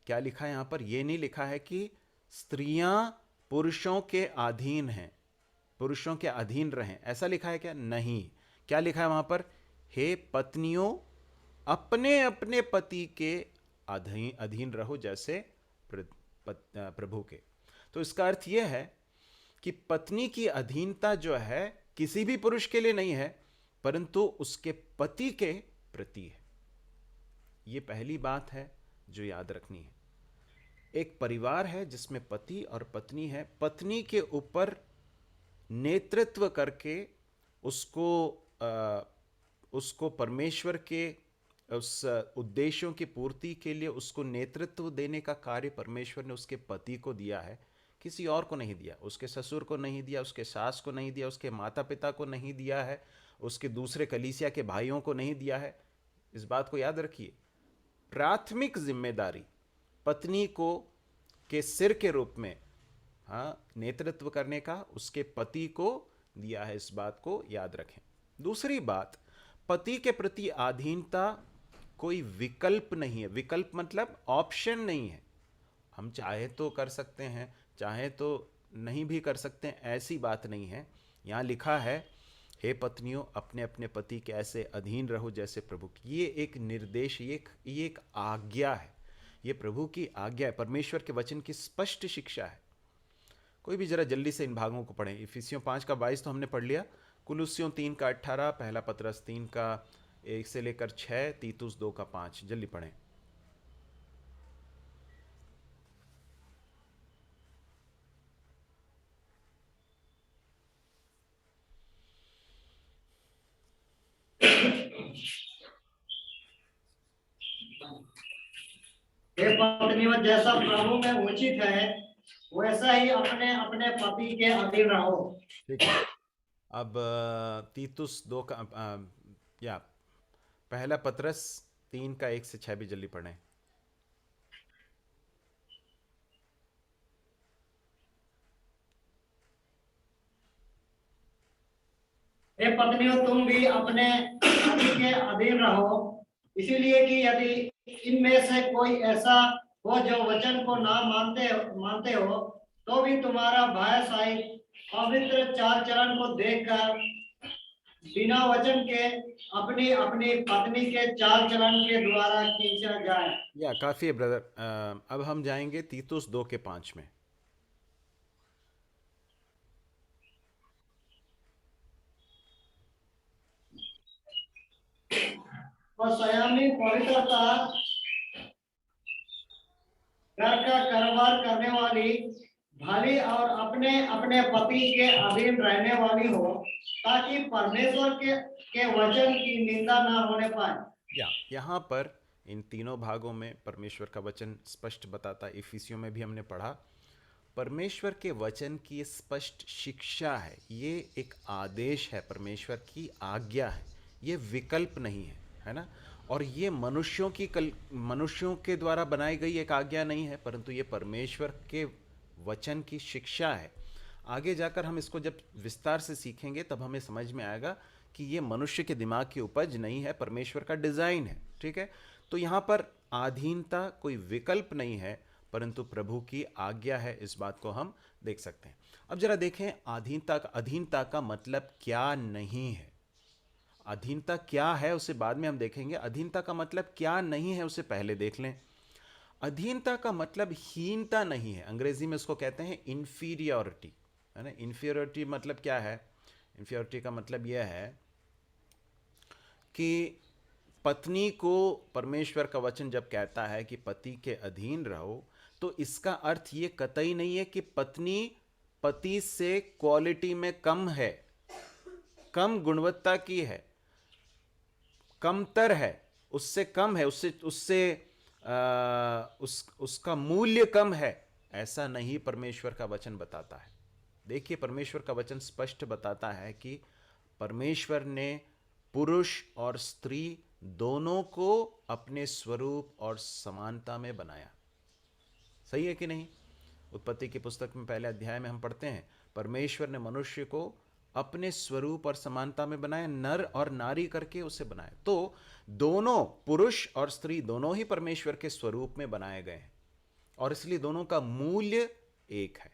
S1: क्या लिखा है यहाँ पर? ये नहीं लिखा है कि स्त्रियां पुरुषों के अधीन हैं, पुरुषों के अधीन रहें, ऐसा लिखा है क्या? नहीं। क्या लिखा है वहां पर? हे पत्नियों, अपने अपने पति के अधीन रहो जैसे प्रभु के। तो इसका अर्थ यह है कि पत्नी की अधीनता जो है किसी भी पुरुष के लिए नहीं है, परंतु उसके पति के प्रति है। यह पहली बात है जो याद रखनी है। एक परिवार है जिसमें पति और पत्नी है। पत्नी के ऊपर नेतृत्व करके उसको परमेश्वर के उस उद्देश्यों की पूर्ति के लिए उसको नेतृत्व देने का कार्य परमेश्वर ने उसके पति को दिया है, किसी और को नहीं दिया। उसके ससुर को नहीं दिया, उसके सास को नहीं दिया, उसके माता पिता को नहीं दिया है, उसके दूसरे कलीसिया के भाइयों को नहीं दिया है। इस बात को याद रखिए। प्राथमिक जिम्मेदारी पत्नी को के सिर के रूप में, हाँ, नेतृत्व करने का उसके पति को दिया है। इस बात को याद रखें। दूसरी बात, पति के प्रति अधीनता कोई विकल्प नहीं है। विकल्प मतलब ऑप्शन नहीं है। हम चाहे तो कर सकते हैं, चाहे तो नहीं भी कर सकते हैं, ऐसी बात नहीं है। यहाँ लिखा है, हे पत्नियों, अपने अपने पति के ऐसे अधीन रहो जैसे प्रभु की। ये एक निर्देश, ये एक आज्ञा है, ये प्रभु की आज्ञा है, परमेश्वर के वचन की स्पष्ट शिक्षा है। कोई भी जरा जल्दी से इन भागों को पढ़ें। इफिसियों 5 का 22 तो हमने पढ़ लिया, कुलुस्सियों 3 का 18, पहला पतरस 3 का 1 से लेकर 6, तीतुस 2 का 5, जल्दी पढ़ें।
S3: हे पत्नियों, जैसा प्रभु में उचित है वैसा ही अपने अपने पति के अधीन रहो।
S1: ठीक है। अब तीतुस 2 का या पहला पतरस 3 का 1 से 6 भी जल्दी पढ़ें।
S3: हे पत्नियों, तुम भी अपने पति के अधीन रहो, इसीलिए कि यदि इनमें से कोई ऐसा हो जो वचन को ना मानते हो, तो भी तुम्हारा भाई साहिब पवित्र चाल चलन को देखकर बिना वचन के अपनी अपनी पत्नी के चाल चलन के द्वारा खींचा जाए।
S1: या काफ़ी है ब्रदर। अब हम जाएंगे तीतुस 2:5 में।
S3: और संयमी पवित्रता घर का कारोबार करने वाली, भली और अपने अपने पति के अधीन रहने वाली हो, ताकि परमेश्वर के वचन की निंदा न होने पाए।
S1: यहाँ पर इन तीनों भागों में परमेश्वर का वचन स्पष्ट बताता है। इफिसियों में भी हमने पढ़ा, परमेश्वर के वचन की स्पष्ट शिक्षा है। ये एक आदेश है, परमेश्वर की आज्ञा है, ये विकल्प नहीं है ना। और ये मनुष्यों के द्वारा बनाई गई एक आज्ञा नहीं है, परंतु ये परमेश्वर के वचन की शिक्षा है। आगे जाकर हम इसको जब विस्तार से सीखेंगे तब हमें समझ में आएगा कि ये मनुष्य के दिमाग की उपज नहीं है, परमेश्वर का डिज़ाइन है। ठीक है, तो यहाँ पर अधीनता कोई विकल्प नहीं है, परंतु प्रभु की आज्ञा है। इस बात को हम देख सकते हैं। अब जरा देखें अधीनता का मतलब क्या नहीं है। अधीनता क्या है उसे बाद में हम देखेंगे, अधीनता का मतलब क्या नहीं है उसे पहले देख लें। अधीनता का मतलब हीनता नहीं है। अंग्रेजी में इसको कहते हैं इन्फीरियोरिटी, है ना। इन्फीरियोरिटी मतलब क्या है? इन्फीरियोरिटी का मतलब यह है कि पत्नी को परमेश्वर का वचन जब कहता है कि पति के अधीन रहो, तो इसका अर्थ ये कतई नहीं है कि पत्नी पति से क्वालिटी में कम है, कम गुणवत्ता की है, कमतर है, उससे कम है, उसका मूल्य कम है। ऐसा नहीं परमेश्वर का वचन बताता है। देखिए, परमेश्वर का वचन स्पष्ट बताता है कि परमेश्वर ने पुरुष और स्त्री दोनों को अपने स्वरूप और समानता में बनाया। सही है कि नहीं? उत्पत्ति की पुस्तक में पहले अध्याय में हम पढ़ते हैं, परमेश्वर ने मनुष्य को अपने स्वरूप और समानता में बनाया, नर और नारी करके उसे बनाया। तो दोनों, पुरुष और स्त्री दोनों ही परमेश्वर के स्वरूप में बनाए गए हैं, और इसलिए दोनों का मूल्य एक है।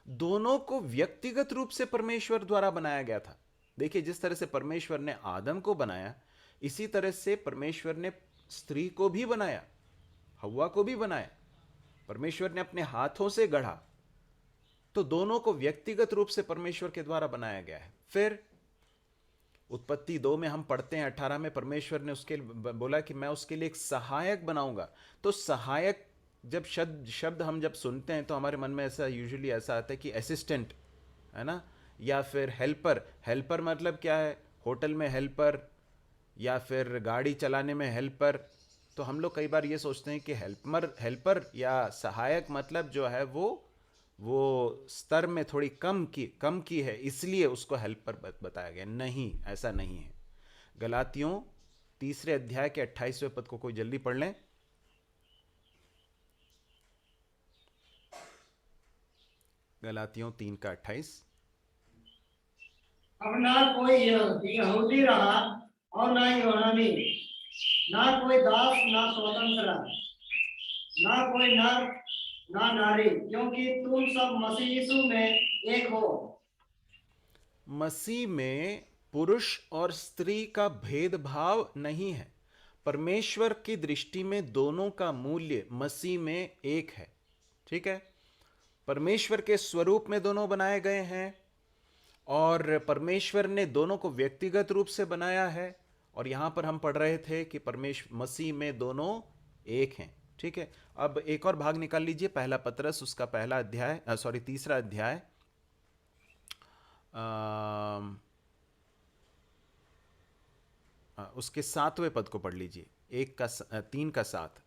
S1: दोनों को व्यक्तिगत रूप से परमेश्वर द्वारा बनाया गया था। देखिए, जिस तरह से परमेश्वर ने आदम को बनाया, इसी तरह से परमेश्वर ने स्त्री को भी बनाया, हव्वा को भी बनाया। परमेश्वर ने अपने हाथों से गढ़ा, तो दोनों को व्यक्तिगत रूप से परमेश्वर के द्वारा बनाया गया है। फिर उत्पत्ति 2 में हम पढ़ते हैं 18 में, परमेश्वर ने उसके बोला कि मैं उसके लिए एक सहायक बनाऊंगा। तो सहायक जब शब्द हम जब सुनते हैं तो हमारे मन में ऐसा यूजुअली ऐसा आता है कि असिस्टेंट, है ना, या फिर हेल्पर। हेल्पर मतलब क्या है? होटल में हेल्पर या फिर गाड़ी चलाने में हेल्पर। तो हम लोग कई बार ये सोचते हैं कि हेल्पर या सहायक मतलब जो है वो स्तर में थोड़ी कम की है, इसलिए उसको हेल्पर बताया गया। नहीं, ऐसा नहीं है। गलातियों 3 अध्याय के 28वें पद को कोई जल्दी पढ़ लें। गलातियों 3:28।
S3: अब ना कोई यहूदी रहा और ना यूनानी, ना कोई दास ना स्वतंत्र, ना कोई नर ना नारी, क्योंकि तुम सब मसीह यीशु में एक हो।
S1: मसीह में पुरुष और स्त्री का भेदभाव नहीं है। परमेश्वर की दृष्टि में दोनों का मूल्य मसीह में एक है। ठीक है, परमेश्वर के स्वरूप में दोनों बनाए गए हैं, और परमेश्वर ने दोनों को व्यक्तिगत रूप से बनाया है। और यहां पर हम पढ़ रहे थे कि परमेश्वर मसीह में दोनों एक हैं। ठीक है, अब एक और भाग निकाल लीजिए, पहला पतरस उसका पहला अध्याय, सॉरी 3 अध्याय, उसके 7वें पद को पढ़ लीजिए। 3 का 7,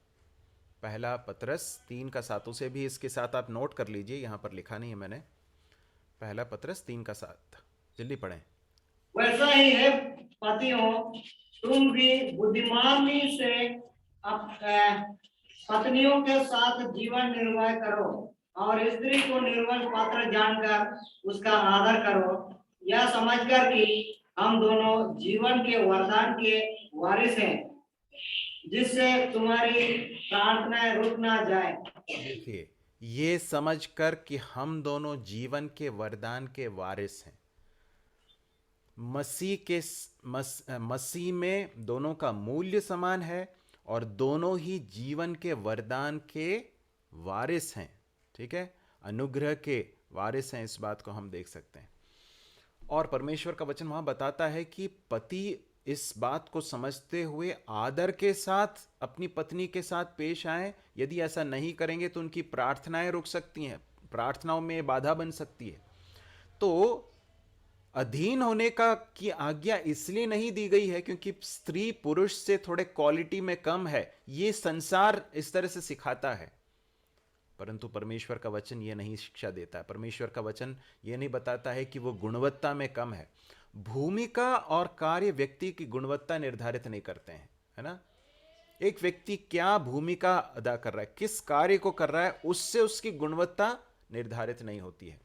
S1: पहला पतरस 3 का 7। उसे भी इसके साथ आप नोट कर लीजिए, यहाँ पर लिखा नहीं है मैंने। पहला पतरस 3 का 7, जल्दी पढ़ें।
S3: वैसा ही है पतियों, तुम भी बुद्धिमानी से पत्नियों के साथ जीवन निर्वाह करो, और स्त्री को निर्वंश पात्र जानकर उसका आदर करो, यह समझकर कि हम दोनों जीवन के वरदान के वारिस हैं, जिससे तुम्हारी प्रार्थनाएं रुक ना जाए।
S1: देखिए, ये समझकर कि हम दोनों जीवन के वरदान के वारिस हैं, मसीह में दोनों का मूल्य समान है और दोनों ही जीवन के वरदान के वारिस हैं। ठीक है, अनुग्रह के वारिस हैं, इस बात को हम देख सकते हैं। और परमेश्वर का वचन वहां बताता है कि पति इस बात को समझते हुए आदर के साथ अपनी पत्नी के साथ पेश आए। यदि ऐसा नहीं करेंगे तो उनकी प्रार्थनाएं रुक सकती हैं, प्रार्थनाओं में बाधा बन सकती है। तो अधीन होने का की आज्ञा इसलिए नहीं दी गई है क्योंकि स्त्री पुरुष से थोड़े क्वालिटी में कम है, ये संसार इस तरह से सिखाता है। परंतु परमेश्वर का वचन ये नहीं शिक्षा देता है। परमेश्वर का वचन ये नहीं बताता है कि वो गुणवत्ता में कम है। भूमिका और कार्य व्यक्ति की गुणवत्ता निर्धारित नहीं करते हैं, है ना। एक व्यक्ति क्या भूमिका अदा कर रहा है, किस कार्य को कर रहा है, उससे उसकी गुणवत्ता निर्धारित नहीं होती है।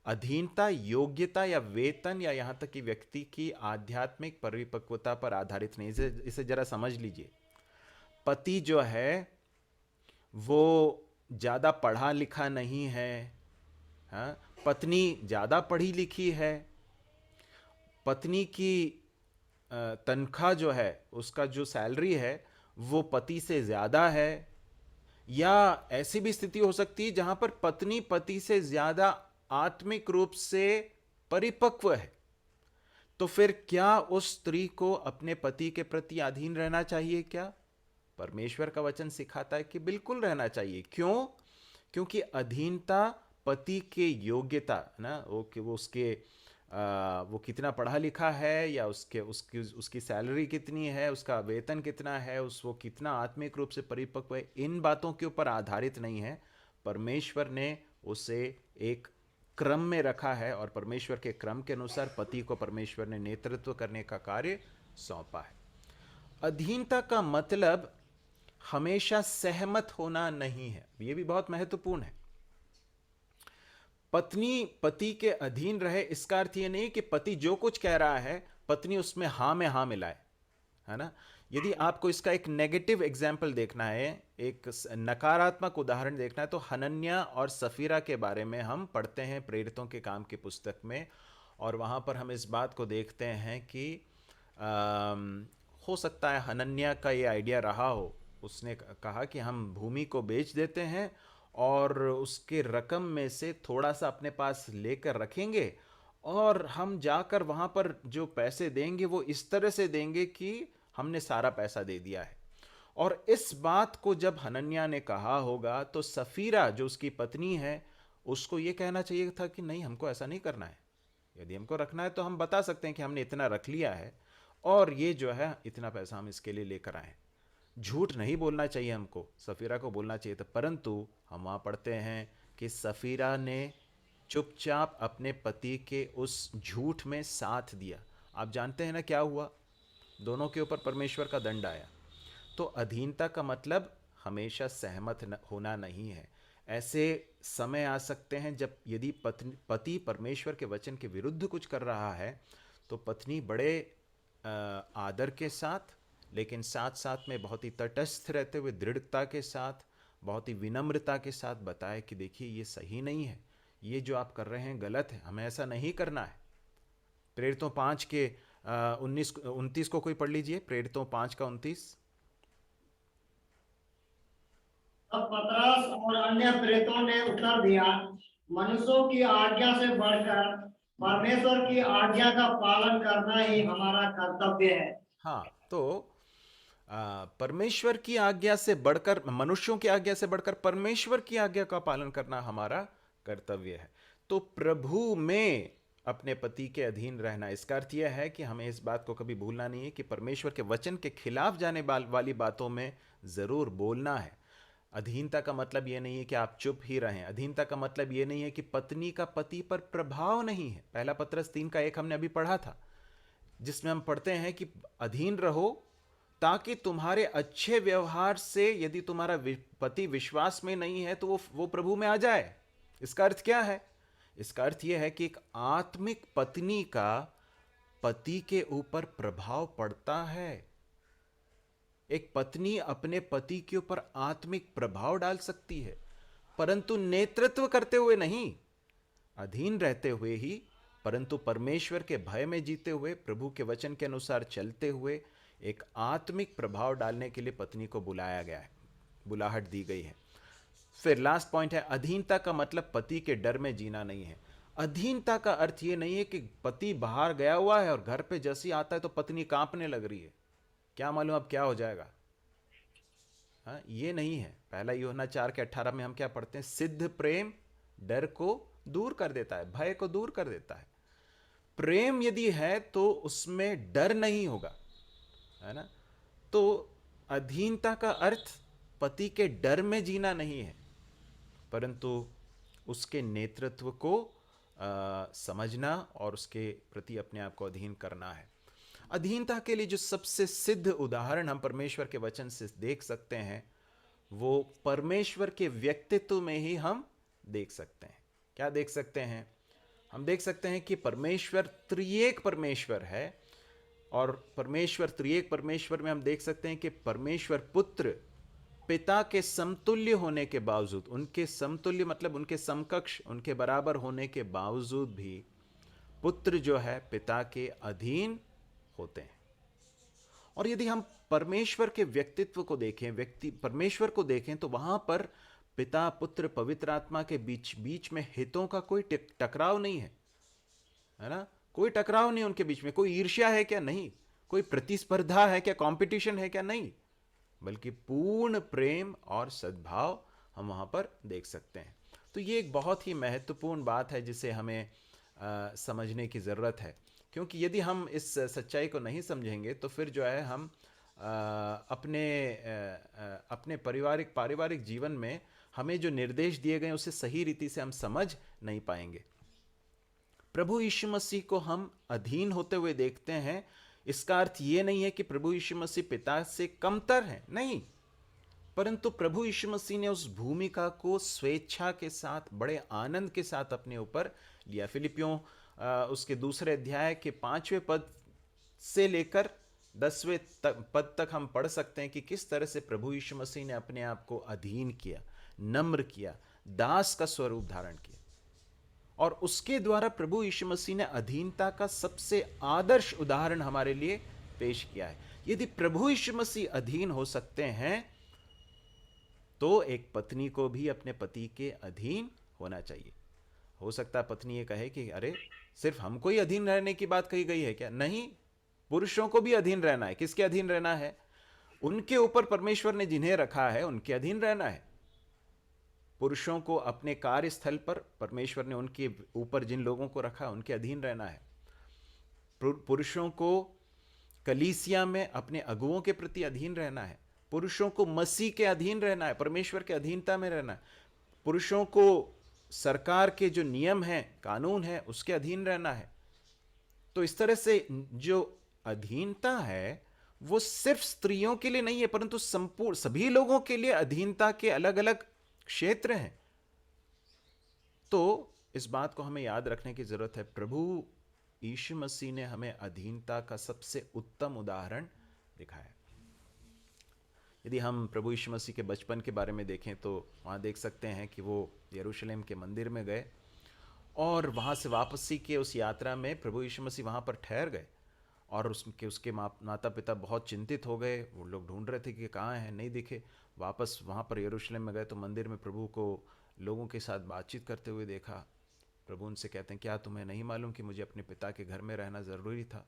S1: अधीनता योग्यता या वेतन या यहां तक कि व्यक्ति की आध्यात्मिक परिपक्वता पर आधारित नहीं। इसे जरा समझ लीजिए। पति जो है वो ज्यादा पढ़ा लिखा नहीं है, हाँ? पत्नी ज्यादा पढ़ी लिखी है। पत्नी की तनख्वाह जो है, उसका जो सैलरी है वो पति से ज्यादा है। या ऐसी भी स्थिति हो सकती है जहां पर पत्नी पति से ज्यादा आत्मिक रूप से परिपक्व है। तो फिर क्या उस स्त्री को अपने पति के प्रति अधीन रहना चाहिए क्या? परमेश्वर का वचन सिखाता है कि बिल्कुल रहना चाहिए। क्यों? क्योंकि अधीनता पति के योग्यता ना, वो उसके वो कितना पढ़ा लिखा है या उसकी सैलरी कितनी है, उसका वेतन कितना है, वो कितना आत्मिक रूप से परिपक्व है, इन बातों के ऊपर आधारित नहीं है। परमेश्वर ने उसे एक क्रम में रखा है और परमेश्वर के क्रम के अनुसार पति को परमेश्वर ने नेतृत्व करने का कार्य सौंपा है। अधीनता का मतलब हमेशा सहमत होना नहीं है। यह भी बहुत महत्वपूर्ण है। पत्नी पति के अधीन रहे, इसका अर्थ यह नहीं कि पति जो कुछ कह रहा है पत्नी उसमें हाँ में हाँ मिलाए, है ना। यदि आपको इसका एक नेगेटिव एग्जाम्पल देखना है, एक नकारात्मक उदाहरण देखना है, तो हनन्या और सफीरा के बारे में हम पढ़ते हैं प्रेरितों के काम की पुस्तक में। और वहाँ पर हम इस बात को देखते हैं कि हो सकता है हनन्या का ये आइडिया रहा हो। उसने कहा कि हम भूमि को बेच देते हैं और उसके रकम में से थोड़ा सा अपने पास लेकर रखेंगे और हम जाकर वहाँ पर जो पैसे देंगे वो इस तरह से देंगे कि हमने सारा पैसा दे दिया है। और इस बात को जब हनन्या ने कहा होगा तो सफीरा जो उसकी पत्नी है उसको ये कहना चाहिए था कि नहीं, हमको ऐसा नहीं करना है। यदि हमको रखना है तो हम बता सकते हैं कि हमने इतना रख लिया है और ये जो है इतना पैसा हम इसके लिए लेकर आए। झूठ नहीं बोलना चाहिए हमको, सफीरा को बोलना चाहिए था। परंतु हम वहाँ पढ़ते हैं कि सफीरा ने चुपचाप अपने पति के उस झूठ में साथ दिया। आप जानते हैं ना क्या हुआ? दोनों के ऊपर परमेश्वर का दंड आया। तो अधीनता का मतलब हमेशा सहमत होना नहीं है। ऐसे समय आ सकते हैं जब यदि पति परमेश्वर के वचन के विरुद्ध कुछ कर रहा है तो पत्नी बड़े आदर के साथ, लेकिन साथ साथ में बहुत ही तटस्थ रहते हुए दृढ़ता के साथ, बहुत ही विनम्रता के साथ बताए कि देखिए ये सही नहीं है, ये जो आप कर रहे हैं गलत है, हमें ऐसा नहीं करना है। प्रेरितों 5 के 19-29 को कोई पढ़ लीजिए। प्रेरितों 5 का 29।
S3: तब पतरस और अन्य प्रेरितों ने उत्तर दिया, मनुष्यों की आज्ञा से बढ़कर परमेश्वर की आज्ञा का पालन करना ही हमारा कर्तव्य है।
S1: हाँ, तो परमेश्वर की आज्ञा से बढ़कर, मनुष्यों की आज्ञा से बढ़कर परमेश्वर की आज्ञा का पालन करना हमारा कर्तव्य है। तो प्रभु में अपने पति के अधीन रहना, इसका अर्थ यह है कि हमें इस बात को कभी भूलना नहीं है कि परमेश्वर के वचन के खिलाफ जाने वाली बातों में जरूर बोलना है। अधीनता का मतलब यह नहीं है कि आप चुप ही रहें। अधीनता का मतलब यह नहीं है कि पत्नी का पति पर प्रभाव नहीं है। पहला पत्रस 3 का 1 हमने अभी पढ़ा था, जिसमें हम पढ़ते हैं कि अधीन रहो ताकि तुम्हारे अच्छे व्यवहार से यदि तुम्हारा पति विश्वास में नहीं है तो वो प्रभु में आ जाए। इसका अर्थ क्या है? इसका अर्थ यह है कि एक आत्मिक पत्नी का पति के ऊपर प्रभाव पड़ता है। एक पत्नी अपने पति के ऊपर आत्मिक प्रभाव डाल सकती है, परंतु नेतृत्व करते हुए नहीं, अधीन रहते हुए ही परंतु परमेश्वर के भय में जीते हुए, प्रभु के वचन के अनुसार चलते हुए एक आत्मिक प्रभाव डालने के लिए पत्नी को बुलाया गया है, बुलाहट दी गई है। फिर लास्ट पॉइंट है, अधीनता का मतलब पति के डर में जीना नहीं है। अधीनता का अर्थ ये नहीं है कि पति बाहर गया हुआ है और घर पे जैसे ही आता है तो पत्नी कांपने लग रही है, क्या मालूम अब क्या हो जाएगा। हाँ, ये नहीं है। पहला यूहन्ना 4:18 में हम क्या पढ़ते हैं, सिद्ध प्रेम डर को दूर कर देता है, भय को दूर कर देता है। प्रेम यदि है तो उसमें डर नहीं होगा, है ना। तो अधीनता का अर्थ पति के डर में जीना नहीं है, परंतु उसके नेतृत्व को समझना और उसके प्रति अपने आप को अधीन करना है। अधीनता के लिए जो सबसे सिद्ध उदाहरण हम परमेश्वर के वचन से देख सकते हैं, वो परमेश्वर के व्यक्तित्व में ही हम देख सकते हैं। क्या देख सकते हैं? हम देख सकते हैं कि परमेश्वर त्रिएक परमेश्वर है, और परमेश्वर त्रिएक परमेश्वर में हम देख सकते हैं कि परमेश्वर पुत्र पिता के समतुल्य होने के बावजूद, उनके समतुल्य मतलब उनके समकक्ष, उनके बराबर होने के बावजूद भी पुत्र जो है पिता के अधीन होते हैं। और यदि हम परमेश्वर के व्यक्तित्व को देखें, परमेश्वर को देखें, तो वहां पर पिता, पुत्र, पवित्र आत्मा के बीच में हितों का कोई टकराव नहीं है, है ना। कोई टकराव नहीं उनके बीच में। कोई ईर्ष्या है क्या? नहीं। कोई प्रतिस्पर्धा है क्या? कंपटीशन है क्या? नहीं। बल्कि पूर्ण प्रेम और सद्भाव हम वहां पर देख सकते हैं। तो ये एक बहुत ही महत्वपूर्ण बात है जिसे हमें समझने की ज़रूरत है, क्योंकि यदि हम इस सच्चाई को नहीं समझेंगे तो फिर जो है हम अपने पारिवारिक जीवन में हमें जो निर्देश दिए गए उसे सही रीति से हम समझ नहीं पाएंगे। प्रभु यीशु मसीह को हम अधीन होते हुए देखते हैं। इसका अर्थ ये नहीं है कि प्रभु यीशु मसीह पिता से कमतर हैं, नहीं, परंतु प्रभु यीशु मसीह ने उस भूमिका को स्वेच्छा के साथ, बड़े आनंद के साथ अपने ऊपर लिया। फिलिपियों उसके 2 अध्याय के 5वें पद से लेकर 10वें पद तक हम पढ़ सकते हैं कि किस तरह से प्रभु यीशु मसीह ने अपने आप को अधीन किया, नम्र किया, दास का स्वरूप धारण किया, और उसके द्वारा प्रभु यीशु मसीह ने अधीनता का सबसे आदर्श उदाहरण हमारे लिए पेश किया है। यदि प्रभु यीशु मसीह अधीन हो सकते हैं तो एक पत्नी को भी अपने पति के अधीन होना चाहिए। हो सकता है पत्नी ये कहे कि अरे सिर्फ हमको ही अधीन रहने की बात कही गई है क्या? नहीं, पुरुषों को भी अधीन रहना है। किसके अधीन रहना है? उनके ऊपर परमेश्वर ने जिन्हें रखा है उनके अधीन रहना है। पुरुषों को अपने कार्यस्थल पर परमेश्वर ने उनके ऊपर जिन लोगों को रखा उनके अधीन रहना है। पुरुषों को कलीसिया में अपने अगुओं के प्रति अधीन रहना है। पुरुषों को मसीह के अधीन रहना है, परमेश्वर के अधीनता में रहना है। पुरुषों को सरकार के जो नियम हैं, कानून है, उसके अधीन रहना है। तो इस तरह से जो अधीनता है वो सिर्फ स्त्रियों के लिए नहीं है, परंतु संपूर्ण सभी लोगों के लिए अधीनता के अलग अलग क्षेत्र हैं। तो इस बात को हमें याद रखने की जरूरत है। प्रभु यीशु मसीह ने हमें अधीनता का सबसे उत्तम उदाहरण दिखाया। यदि हम प्रभु यीशु मसीह के बचपन के बारे में देखें तो वहाँ देख सकते हैं कि वो यरूशलेम के मंदिर में गए, और वहाँ से वापसी के उस यात्रा में प्रभु यीशु मसीह वहाँ पर ठहर गए, और उसके माता पिता बहुत चिंतित हो गए। वो लोग ढूंढ रहे थे कि कहाँ हैं, नहीं दिखे। वापस वहाँ पर यरूशलेम में गए तो मंदिर में प्रभु को लोगों के साथ बातचीत करते हुए देखा। प्रभु उनसे कहते हैं, क्या तुम्हें नहीं मालूम कि मुझे अपने पिता के घर में रहना ज़रूरी था?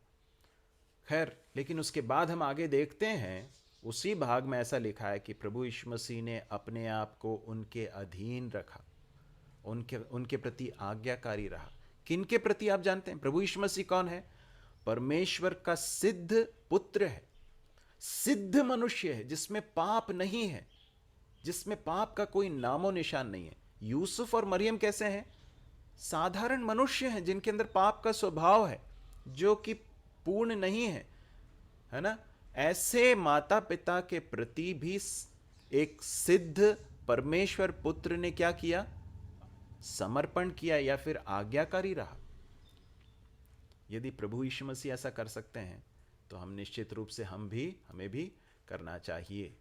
S1: खैर, लेकिन उसके बाद हम आगे देखते हैं, उसी भाग में ऐसा लिखा है कि प्रभु यीशु मसीह ने अपने आप को उनके अधीन रखा, उनके प्रति आज्ञाकारी रहा। किन के प्रति? आप जानते हैं प्रभु यीशु मसीह कौन है? परमेश्वर का सिद्ध पुत्र है, सिद्ध मनुष्य है, जिसमें पाप नहीं है, जिसमें पाप का कोई नामो निशान नहीं है। यूसुफ और मरियम कैसे हैं? साधारण मनुष्य हैं जिनके अंदर पाप का स्वभाव है, जो कि पूर्ण नहीं है ना। ऐसे माता पिता के प्रति भी एक सिद्ध परमेश्वर पुत्र ने क्या किया? समर्पण किया, या फिर आज्ञाकारी रहा। यदि प्रभु यीशु मसीह ऐसा कर सकते हैं तो हम निश्चित रूप से हमें भी करना चाहिए।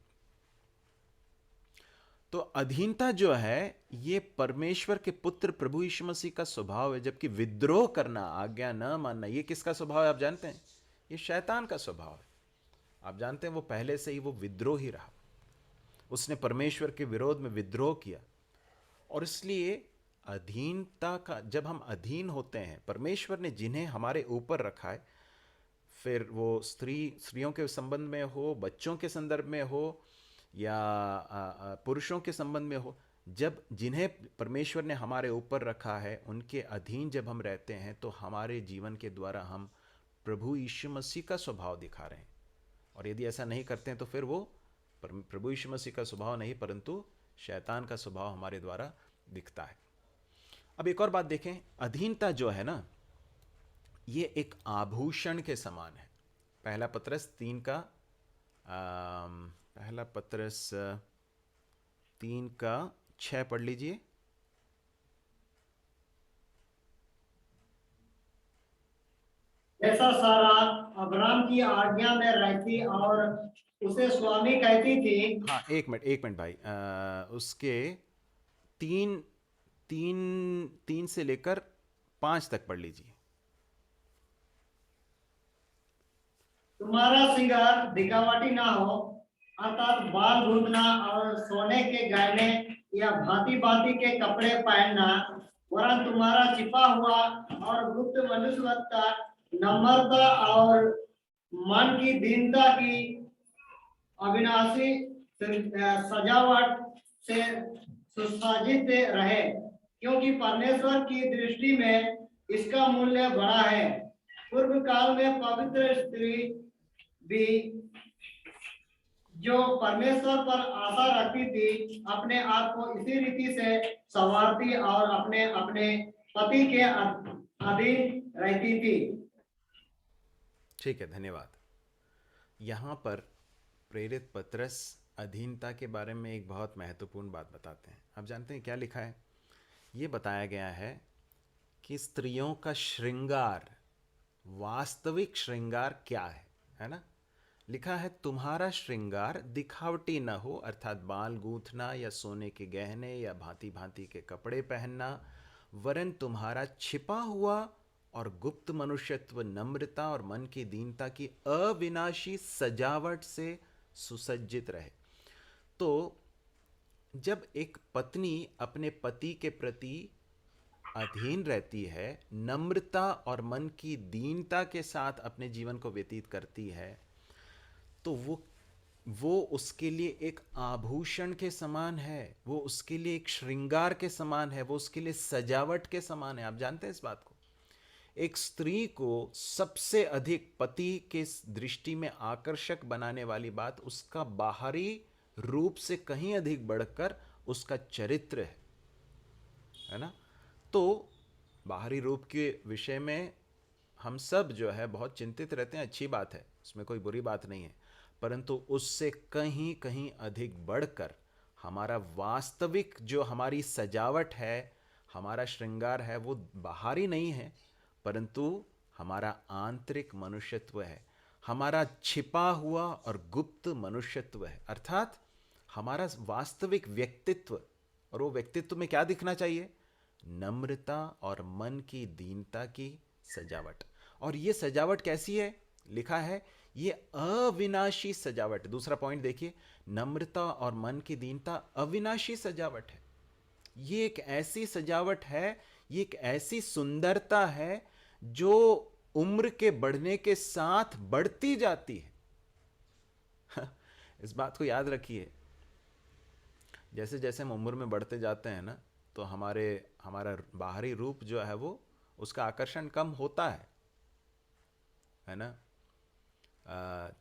S1: तो अधीनता जो है ये परमेश्वर के पुत्र प्रभु यीशु मसीह का स्वभाव है, जबकि विद्रोह करना, आज्ञा न मानना, ये किसका स्वभाव है आप जानते हैं? ये शैतान का स्वभाव है। आप जानते हैं वो पहले से ही वो विद्रोही रहा, उसने परमेश्वर के विरोध में विद्रोह किया। और इसलिए अधीनता का, जब हम अधीन होते हैं, परमेश्वर ने जिन्हें हमारे ऊपर रखा है, फिर वो स्त्रियों के संबंध में हो, बच्चों के संदर्भ में हो, या पुरुषों के संबंध में हो, जब जिन्हें परमेश्वर ने हमारे ऊपर रखा है उनके अधीन जब हम रहते हैं, तो हमारे जीवन के द्वारा हम प्रभु यीशु मसीह का स्वभाव दिखा रहे हैं। और यदि ऐसा नहीं करते हैं तो फिर वो प्रभु यीशु मसीह का स्वभाव नहीं, परंतु शैतान का स्वभाव हमारे द्वारा दिखता है। अब एक और बात देखें, अधीनता जो है ना, ये एक आभूषण के समान है। पहला पत्रस 3:6 पढ़ लीजिए।
S3: ऐसा सारा अब्राहम की आज्ञा में रहती और उसे स्वामी कहती थी।
S1: हाँ, एक मिनट भाई, उसके 3 से लेकर 5 तक पढ़ लीजिए।
S3: तुम्हारा श्रृंगार दिखावटी ना हो, अर्थात बाल गूंथना और सोने के गहने या भांति भांति के कपड़े पहनना, वरन तुम्हारा छिपा हुआ और गुप्त मनुष्यवत्ता, नम्रता और मन की दीनता की अविनाशी सजावट से सुसज्जित रहे, क्योंकि परमेश्वर की दृष्टि में इसका मूल्य बड़ा है। पूर्व काल में पवित्र स्त्री भी जो परमेश्वर पर आशा रखती थी, अपने आप को इसी रीति से संवारती और अपने अपने पति के अधीन रहती थी।
S1: ठीक है, धन्यवाद। यहाँ पर प्रेरित पत्रस अधीनता के बारे में एक बहुत महत्वपूर्ण बात बताते हैं। आप जानते हैं क्या लिखा है? ये बताया गया है कि स्त्रियों का श्रृंगार, वास्तविक श्रृंगार क्या है ना? लिखा है, तुम्हारा श्रृंगार दिखावटी न हो, अर्थात बाल गूंथना या सोने के गहने या भांति भांति के कपड़े पहनना, वरन तुम्हारा छिपा हुआ और गुप्त मनुष्यत्व, नम्रता और मन की दीनता की अविनाशी सजावट से सुसज्जित रहे। तो जब एक पत्नी अपने पति के प्रति अधीन रहती है, नम्रता और मन की दीनता के साथ अपने जीवन को व्यतीत करती है, तो वो उसके लिए एक आभूषण के समान है, वो उसके लिए एक श्रृंगार के समान है, वो उसके लिए सजावट के समान है। आप जानते हैं इस बात को? एक स्त्री को सबसे अधिक पति के दृष्टि में आकर्षक बनाने वाली बात उसका बाहरी रूप से कहीं अधिक बढ़कर उसका चरित्र है ना? तो बाहरी रूप के विषय में हम सब जो है बहुत चिंतित रहते हैं, अच्छी बात है, उसमें कोई बुरी बात नहीं है, परंतु उससे कहीं कहीं अधिक बढ़कर हमारा वास्तविक जो हमारी सजावट है, हमारा श्रृंगार है, वो बाहरी नहीं है, परंतु हमारा आंतरिक मनुष्यत्व है, हमारा छिपा हुआ और गुप्त मनुष्यत्व है, अर्थात हमारा वास्तविक व्यक्तित्व। और वो व्यक्तित्व में क्या दिखना चाहिए? नम्रता और मन की दीनता की सजावट। और ये सजावट कैसी है? लिखा है ये अविनाशी सजावट। दूसरा पॉइंट देखिए, नम्रता और मन की दीनता अविनाशी सजावट है। ये एक ऐसी सजावट है, ये एक ऐसी सुंदरता है जो उम्र के बढ़ने के साथ बढ़ती जाती है। इस बात को याद रखिए, जैसे जैसे हम उम्र में बढ़ते जाते हैं ना, तो हमारा बाहरी रूप जो है वो उसका आकर्षण कम होता है ना?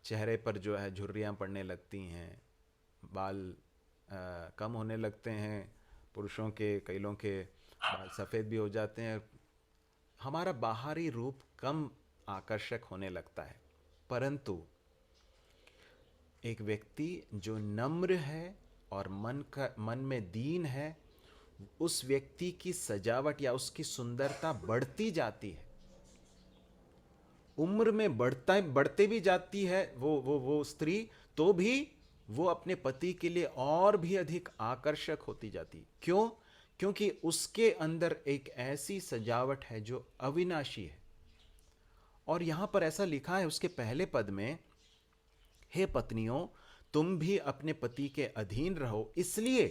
S1: चेहरे पर जो है झुर्रियाँ पड़ने लगती हैं, बाल कम होने लगते हैं, पुरुषों के, कई लोगों के बाल सफ़ेद भी हो जाते हैं, हमारा बाहरी रूप कम आकर्षक होने लगता है। परंतु एक व्यक्ति जो नम्र है और मन में दीन है, उस व्यक्ति की सजावट या उसकी सुंदरता बढ़ती जाती है, उम्र में बढ़ते भी जाती है वो स्त्री, तो भी वो अपने पति के लिए और भी अधिक आकर्षक होती जाती। क्यों? क्योंकि उसके अंदर एक ऐसी सजावट है जो अविनाशी है। और यहां पर ऐसा लिखा है उसके पहले पद में, हे पत्नियों, तुम भी अपने पति के अधीन रहो, इसलिए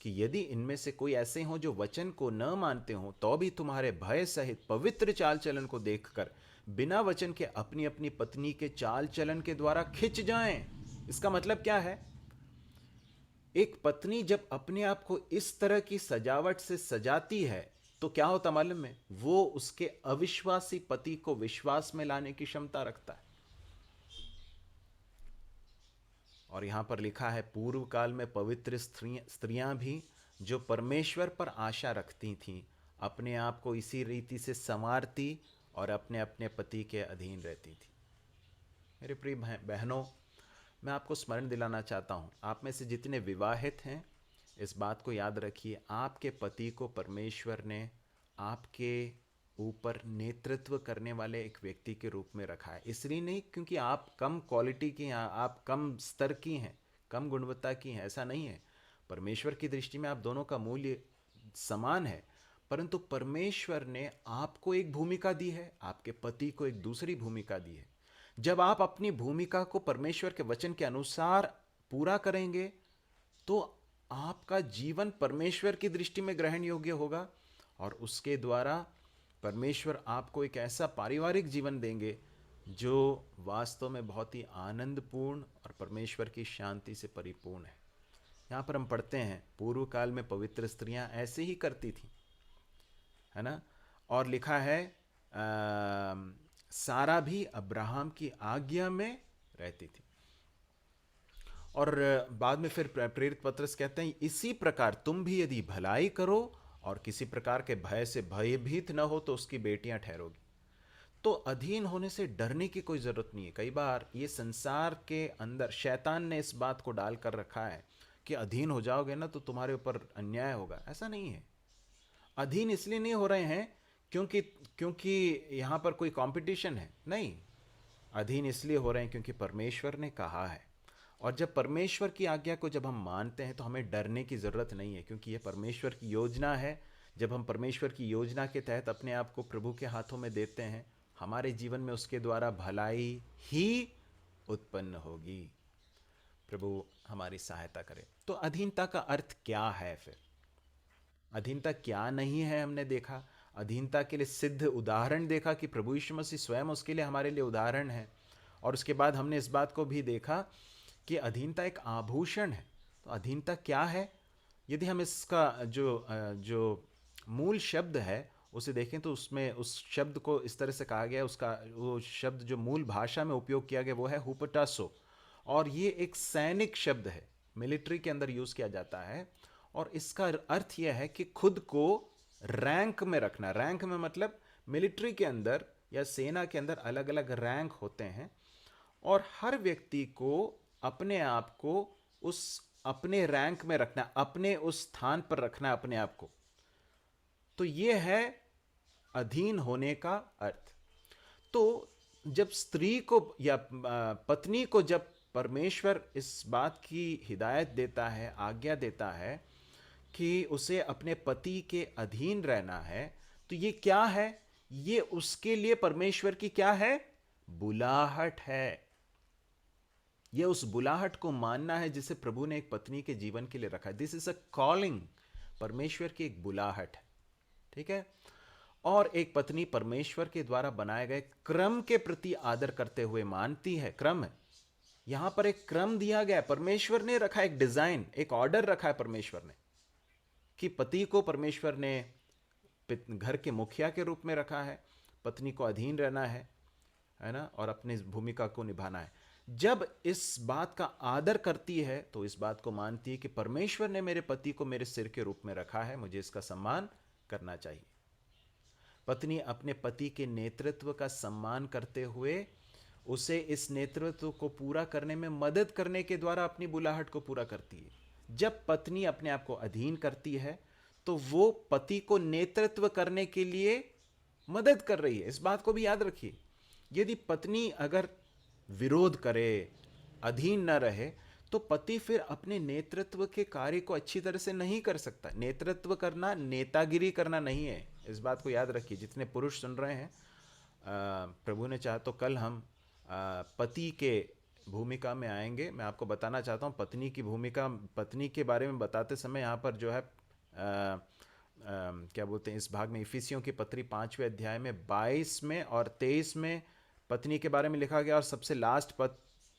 S1: कि यदि इनमें से कोई ऐसे हो जो वचन को न मानते हो, तो भी तुम्हारे भय सहित पवित्र चाल चलन को देखकर बिना वचन के अपनी अपनी पत्नी के चाल चलन के द्वारा खिंच जाएं। इसका मतलब क्या है? एक पत्नी जब अपने आप को इस तरह की सजावट से सजाती है तो क्या होता मालूम है? वो उसके अविश्वासी पति को विश्वास में लाने की क्षमता रखता है। और यहां पर लिखा है, पूर्व काल में पवित्र स्त्रियां भी जो परमेश्वर पर आशा रखती थीं, अपने आप को इसी रीति से संवारती और अपने अपने पति के अधीन रहती थी। मेरे प्रिय बहनों, मैं आपको स्मरण दिलाना चाहता हूँ, आप में से जितने विवाहित हैं, इस बात को याद रखिए, आपके पति को परमेश्वर ने आपके ऊपर नेतृत्व करने वाले एक व्यक्ति के रूप में रखा है। इसलिए नहीं क्योंकि आप कम क्वालिटी की हैं, आप कम स्तर की हैं, कम गुणवत्ता की हैं, ऐसा नहीं है। परमेश्वर की दृष्टि में आप दोनों का मूल्य समान है, परंतु परमेश्वर ने आपको एक भूमिका दी है, आपके पति को एक दूसरी भूमिका दी है। जब आप अपनी भूमिका को परमेश्वर के वचन के अनुसार पूरा करेंगे तो आपका जीवन परमेश्वर की दृष्टि में ग्रहण योग्य होगा, और उसके द्वारा परमेश्वर आपको एक ऐसा पारिवारिक जीवन देंगे जो वास्तव में बहुत ही आनंदपूर्ण और परमेश्वर की शांति से परिपूर्ण है। यहाँ पर हम पढ़ते हैं, पूर्व काल में पवित्र स्त्रियां ऐसे ही करती थी, है ना। और लिखा है सारा भी अब्राहम की आज्ञा में रहती थी। और बाद में फिर प्रेरित पत्रस कहते हैं, इसी प्रकार तुम भी यदि भलाई करो और किसी प्रकार के भय से भयभीत न हो तो उसकी बेटियां ठहरोगी। तो अधीन होने से डरने की कोई जरूरत नहीं है। कई बार ये संसार के अंदर शैतान ने इस बात को डाल कर रखा है कि अधीन हो जाओगे ना तो तुम्हारे ऊपर अन्याय होगा। ऐसा नहीं है। अधीन इसलिए नहीं हो रहे हैं क्योंकि यहां पर कोई कंपटीशन है, नहीं। अधीन इसलिए हो रहे हैं क्योंकि परमेश्वर ने कहा है। और जब परमेश्वर की आज्ञा को जब हम मानते हैं तो हमें डरने की ज़रूरत नहीं है, क्योंकि यह परमेश्वर की योजना है। जब हम परमेश्वर की योजना के तहत अपने आप को प्रभु के हाथों में देते हैं, हमारे जीवन में उसके द्वारा भलाई ही उत्पन्न होगी। प्रभु हमारी सहायता करे। तो अधीनता का अर्थ क्या है? फिर अधीनता क्या नहीं है हमने देखा। अधीनता के लिए सिद्ध उदाहरण देखा कि प्रभु यीशु मसीह स्वयं उसके लिए हमारे लिए उदाहरण है। और उसके बाद हमने इस बात को भी देखा कि अधीनता एक आभूषण है। तो अधीनता क्या है? यदि हम इसका जो मूल शब्द है उसे देखें तो उसमें उस शब्द को इस तरह से कहा गया, उसका वो शब्द जो मूल भाषा में उपयोग किया गया वो है हुपटासो। और ये एक सैनिक शब्द है, मिलिट्री के अंदर यूज किया जाता है। और इसका अर्थ यह है कि खुद को रैंक में रखना। रैंक में मतलब मिलिट्री के अंदर या सेना के अंदर अलग अलग रैंक होते हैं, और हर व्यक्ति को अपने आप को उस अपने रैंक में रखना, अपने उस स्थान पर रखना अपने आप को। तो यह है अधीन होने का अर्थ। तो जब स्त्री को या पत्नी को जब परमेश्वर इस बात की हिदायत देता है, आज्ञा देता है कि उसे अपने पति के अधीन रहना है, तो ये क्या है? ये उसके लिए परमेश्वर की क्या है? बुलाहट है। यह उस बुलाहट को मानना है जिसे प्रभु ने एक पत्नी के जीवन के लिए रखा है। This is a calling. परमेश्वर की एक बुलाहट है, ठीक है। और एक पत्नी परमेश्वर के द्वारा बनाए गए क्रम के प्रति आदर करते हुए मानती है। क्रम है, यहां पर एक क्रम दिया गया है। परमेश्वर ने रखा एक डिजाइन, एक ऑर्डर रखा है परमेश्वर ने, कि पति को परमेश्वर ने घर के मुखिया के रूप में रखा है, पत्नी को अधीन रहना है ना, और अपनी भूमिका को निभाना है। जब इस बात का आदर करती है तो इस बात को मानती है कि परमेश्वर ने मेरे पति को मेरे सिर के रूप में रखा है, मुझे इसका सम्मान करना चाहिए। पत्नी अपने पति के नेतृत्व का सम्मान करते हुए उसे इस नेतृत्व को पूरा करने में मदद करने के द्वारा अपनी बुलाहट को पूरा करती है। जब पत्नी अपने आप को अधीन करती है तो वो पति को नेतृत्व करने के लिए मदद कर रही है। इस बात को भी याद रखिए। यदि पत्नी अगर विरोध करे, अधीन न रहे, तो पति फिर अपने नेतृत्व के कार्य को अच्छी तरह से नहीं कर सकता। नेतृत्व करना नेतागिरी करना नहीं है, इस बात को याद रखिए। जितने पुरुष सुन रहे हैं, प्रभु ने चाहा तो कल हम पति के भूमिका में आएंगे। मैं आपको बताना चाहता हूँ पत्नी की भूमिका, पत्नी के बारे में बताते समय यहाँ पर जो है क्या बोलते हैं, इस भाग में इफिसियों की पत्री 5वें अध्याय में 22 में और 23 में पत्नी के बारे में लिखा गया, और सबसे लास्ट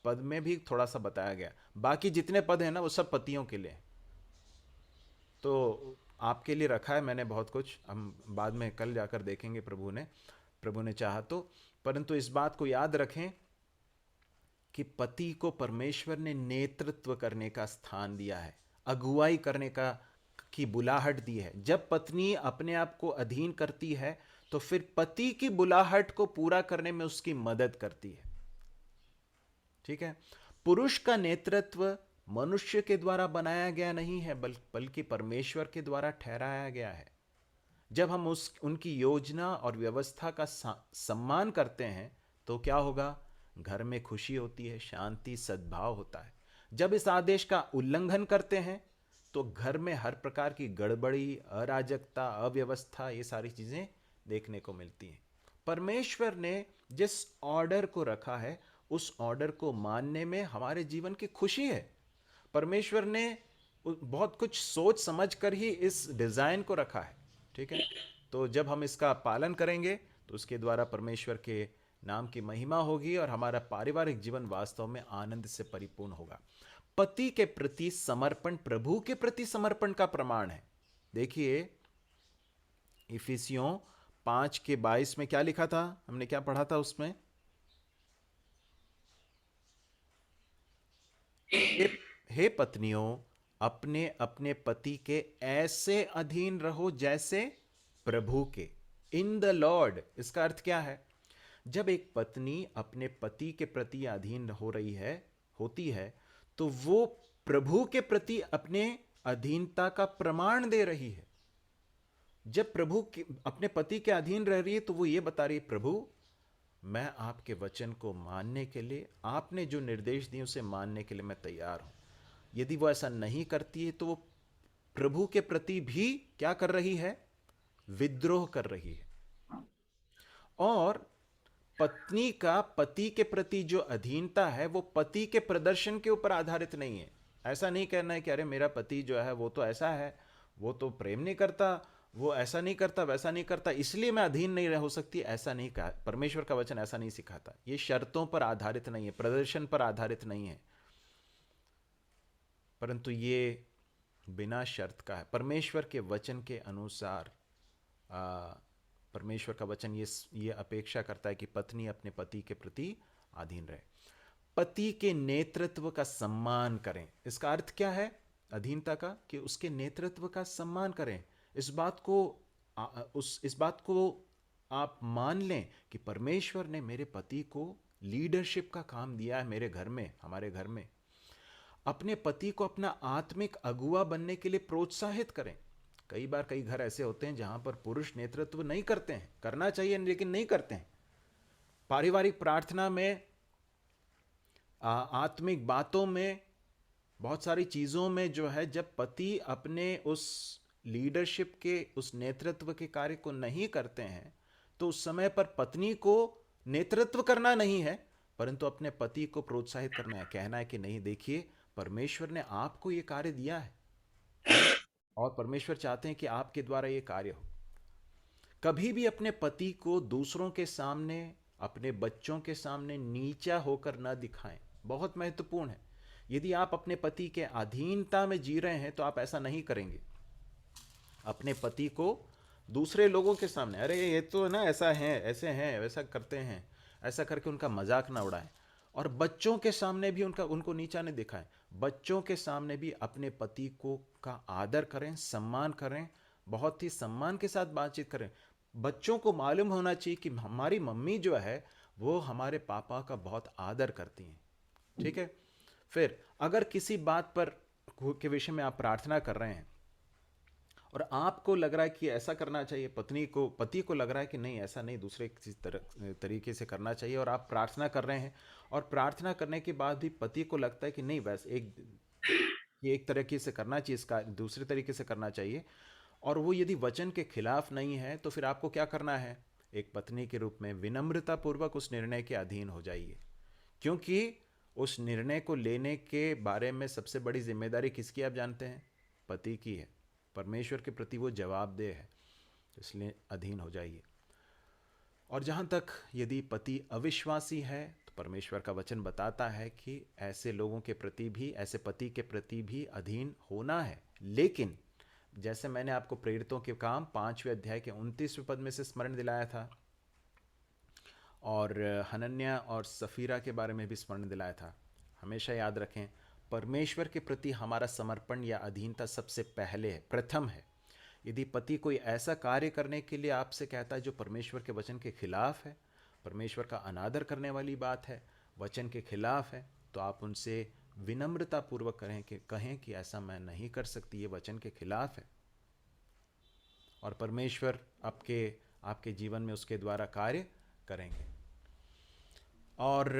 S1: पद में भी थोड़ा सा बताया गया। बाकी जितने पद हैं ना वो सब पतियों के लिए। तो आपके लिए रखा है मैंने बहुत कुछ, हम बाद में कल जाकर देखेंगे प्रभु ने चाहा तो। परंतु इस बात को याद रखें कि पति को परमेश्वर ने नेतृत्व करने का स्थान दिया है, अगुवाई करने की बुलाहट दी है। जब पत्नी अपने आप को अधीन करती है तो फिर पति की बुलाहट को पूरा करने में उसकी मदद करती है। ठीक है। पुरुष का नेतृत्व मनुष्य के द्वारा बनाया गया नहीं है, बल्कि परमेश्वर के द्वारा ठहराया गया है। जब हम उनकी योजना और व्यवस्था का सम्मान करते हैं तो क्या होगा? घर में खुशी होती है, शांति, सद्भाव होता है। जब इस आदेश का उल्लंघन करते हैं तो घर में हर प्रकार की गड़बड़ी, अराजकता, अव्यवस्था, ये सारी चीजें देखने को मिलती हैं। परमेश्वर ने जिस ऑर्डर को रखा है उस ऑर्डर को मानने में हमारे जीवन की खुशी है। परमेश्वर ने बहुत कुछ सोच समझ कर ही इस डिजाइन को रखा है। ठीक है। तो जब हम इसका पालन करेंगे तो उसके द्वारा परमेश्वर के नाम की महिमा होगी और हमारा पारिवारिक जीवन वास्तव में आनंद से परिपूर्ण होगा। पति के प्रति समर्पण प्रभु के प्रति समर्पण का प्रमाण है। देखिए इफिसियों 5:22 में क्या लिखा था, हमने क्या पढ़ा था उसमें? हे पत्नियों, अपने अपने पति के ऐसे अधीन रहो जैसे प्रभु के, इन द लॉर्ड। इसका अर्थ क्या है? जब एक पत्नी अपने पति के प्रति अधीन होती है तो वो प्रभु के प्रति अपने अधीनता का प्रमाण दे रही है। जब प्रभु अपने पति के अधीन रह रही है तो वो ये बता रही है, प्रभु मैं आपके वचन को मानने के लिए, आपने जो निर्देश दिए उसे मानने के लिए मैं तैयार हूं। यदि वो ऐसा नहीं करती है तो वो प्रभु के प्रति भी क्या कर रही है? विद्रोह कर रही है। और पत्नी का पति के प्रति जो अधीनता है वो पति के प्रदर्शन के ऊपर आधारित नहीं है। ऐसा नहीं कहना है कि अरे मेरा पति जो है वो तो ऐसा है, वो तो प्रेम नहीं करता, वो ऐसा नहीं करता, वैसा नहीं करता, इसलिए मैं अधीन नहीं हो सकती। ऐसा नहीं कहा, परमेश्वर का वचन ऐसा नहीं सिखाता। ये शर्तों पर आधारित नहीं है, प्रदर्शन पर आधारित नहीं है, परंतु ये बिना शर्त का है। परमेश्वर के वचन के अनुसार परमेश्वर का वचन ये अपेक्षा करता है कि पत्नी अपने पति के प्रति अधीन रहे, पति के नेतृत्व का सम्मान करें। इसका अर्थ क्या है अधीनता का? कि उसके नेतृत्व का सम्मान करें। इस बात को आप मान लें कि परमेश्वर ने मेरे पति को लीडरशिप का काम दिया है मेरे घर में, हमारे घर में। अपने पति को अपना आत्मिक अगुवा बनने के लिए प्रोत्साहित करें। कई बार कई घर ऐसे होते हैं जहां पर पुरुष नेतृत्व नहीं करते हैं, करना चाहिए लेकिन नहीं करते हैं। पारिवारिक प्रार्थना में, आत्मिक बातों में, बहुत सारी चीजों में जो है, जब पति अपने उस लीडरशिप के, उस नेतृत्व के कार्य को नहीं करते हैं तो उस समय पर पत्नी को नेतृत्व करना नहीं है परंतु अपने पति को प्रोत्साहित करना है, कहना है कि नहीं देखिए परमेश्वर ने आपको ये कार्य दिया है और परमेश्वर चाहते हैं कि आपके द्वारा ये कार्य हो। कभी भी अपने पति को दूसरों के सामने, अपने बच्चों के सामने नीचा होकर न दिखाएं। बहुत महत्वपूर्ण है। यदि आप अपने पति के अधीनता में जी रहे हैं तो आप ऐसा नहीं करेंगे। अपने पति को दूसरे लोगों के सामने, अरे ये तो ना ऐसा है, ऐसे हैं, वैसा करते हैं, ऐसा करके उनका मजाक ना उड़ाएं। और बच्चों के सामने भी उनको नीचा नहीं दिखाएं। बच्चों के सामने भी अपने पति का आदर करें, सम्मान करें, बहुत ही सम्मान के साथ बातचीत करें। बच्चों को मालूम होना चाहिए कि हमारी मम्मी जो है वो हमारे पापा का बहुत आदर करती हैं। ठीक है। फिर अगर किसी बात पर के विषय में आप प्रार्थना कर रहे हैं और आपको लग रहा है कि ऐसा करना चाहिए, पति को लग रहा है कि नहीं ऐसा नहीं, दूसरे किसी तरीके से करना चाहिए, और आप प्रार्थना कर रहे हैं, और प्रार्थना करने के बाद भी पति को लगता है कि नहीं वैसे एक तरीके से करना चाहिए, इसका दूसरे तरीके से करना चाहिए, और वो यदि वचन के खिलाफ नहीं है, तो फिर आपको क्या करना है? एक पत्नी के रूप में विनम्रता पूर्वक उस निर्णय के अधीन हो जाइए, क्योंकि उस निर्णय को लेने के बारे में सबसे बड़ी जिम्मेदारी किसकी आप जानते हैं? पति की है। परमेश्वर के प्रति वो जवाबदेह है, इसलिए अधीन हो जाइए। और जहाँ तक यदि पति अविश्वासी है, तो परमेश्वर का वचन बताता है कि ऐसे लोगों के प्रति भी, ऐसे पति के प्रति भी अधीन होना है। लेकिन जैसे मैंने आपको प्रेरितों के काम 5वें अध्याय के 29वें पद में से स्मरण दिलाया था, और हनन्या और सफीरा के बारे में भी स्मरण दिलाया था, हमेशा याद रखें परमेश्वर के प्रति हमारा समर्पण या अधीनता सबसे पहले है, प्रथम है। यदि पति कोई ऐसा कार्य करने के लिए आपसे कहता है जो परमेश्वर के वचन के खिलाफ है, परमेश्वर का अनादर करने वाली बात है, वचन के खिलाफ है, तो आप उनसे विनम्रतापूर्वक कहें कि ऐसा मैं नहीं कर सकती, ये वचन के खिलाफ है, और परमेश्वर आपके जीवन में उसके द्वारा कार्य करेंगे। और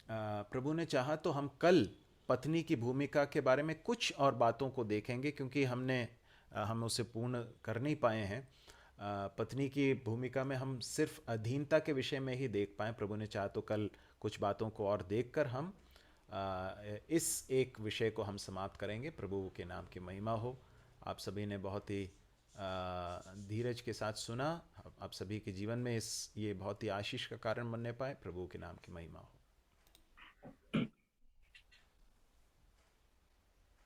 S1: प्रभु ने चाहा तो हम कल पत्नी की भूमिका के बारे में कुछ और बातों को देखेंगे, क्योंकि हम उसे पूर्ण कर नहीं पाए हैं। पत्नी की भूमिका में हम सिर्फ अधीनता के विषय में ही देख पाए। प्रभु ने चाहा तो कल कुछ बातों को और देखकर हम इस एक विषय को हम समाप्त करेंगे। प्रभु के नाम की महिमा हो। आप सभी ने बहुत ही धीरज के साथ सुना। आप सभी के जीवन में ये बहुत ही आशीष का कारण बनने पाए। प्रभु के नाम की महिमा हो।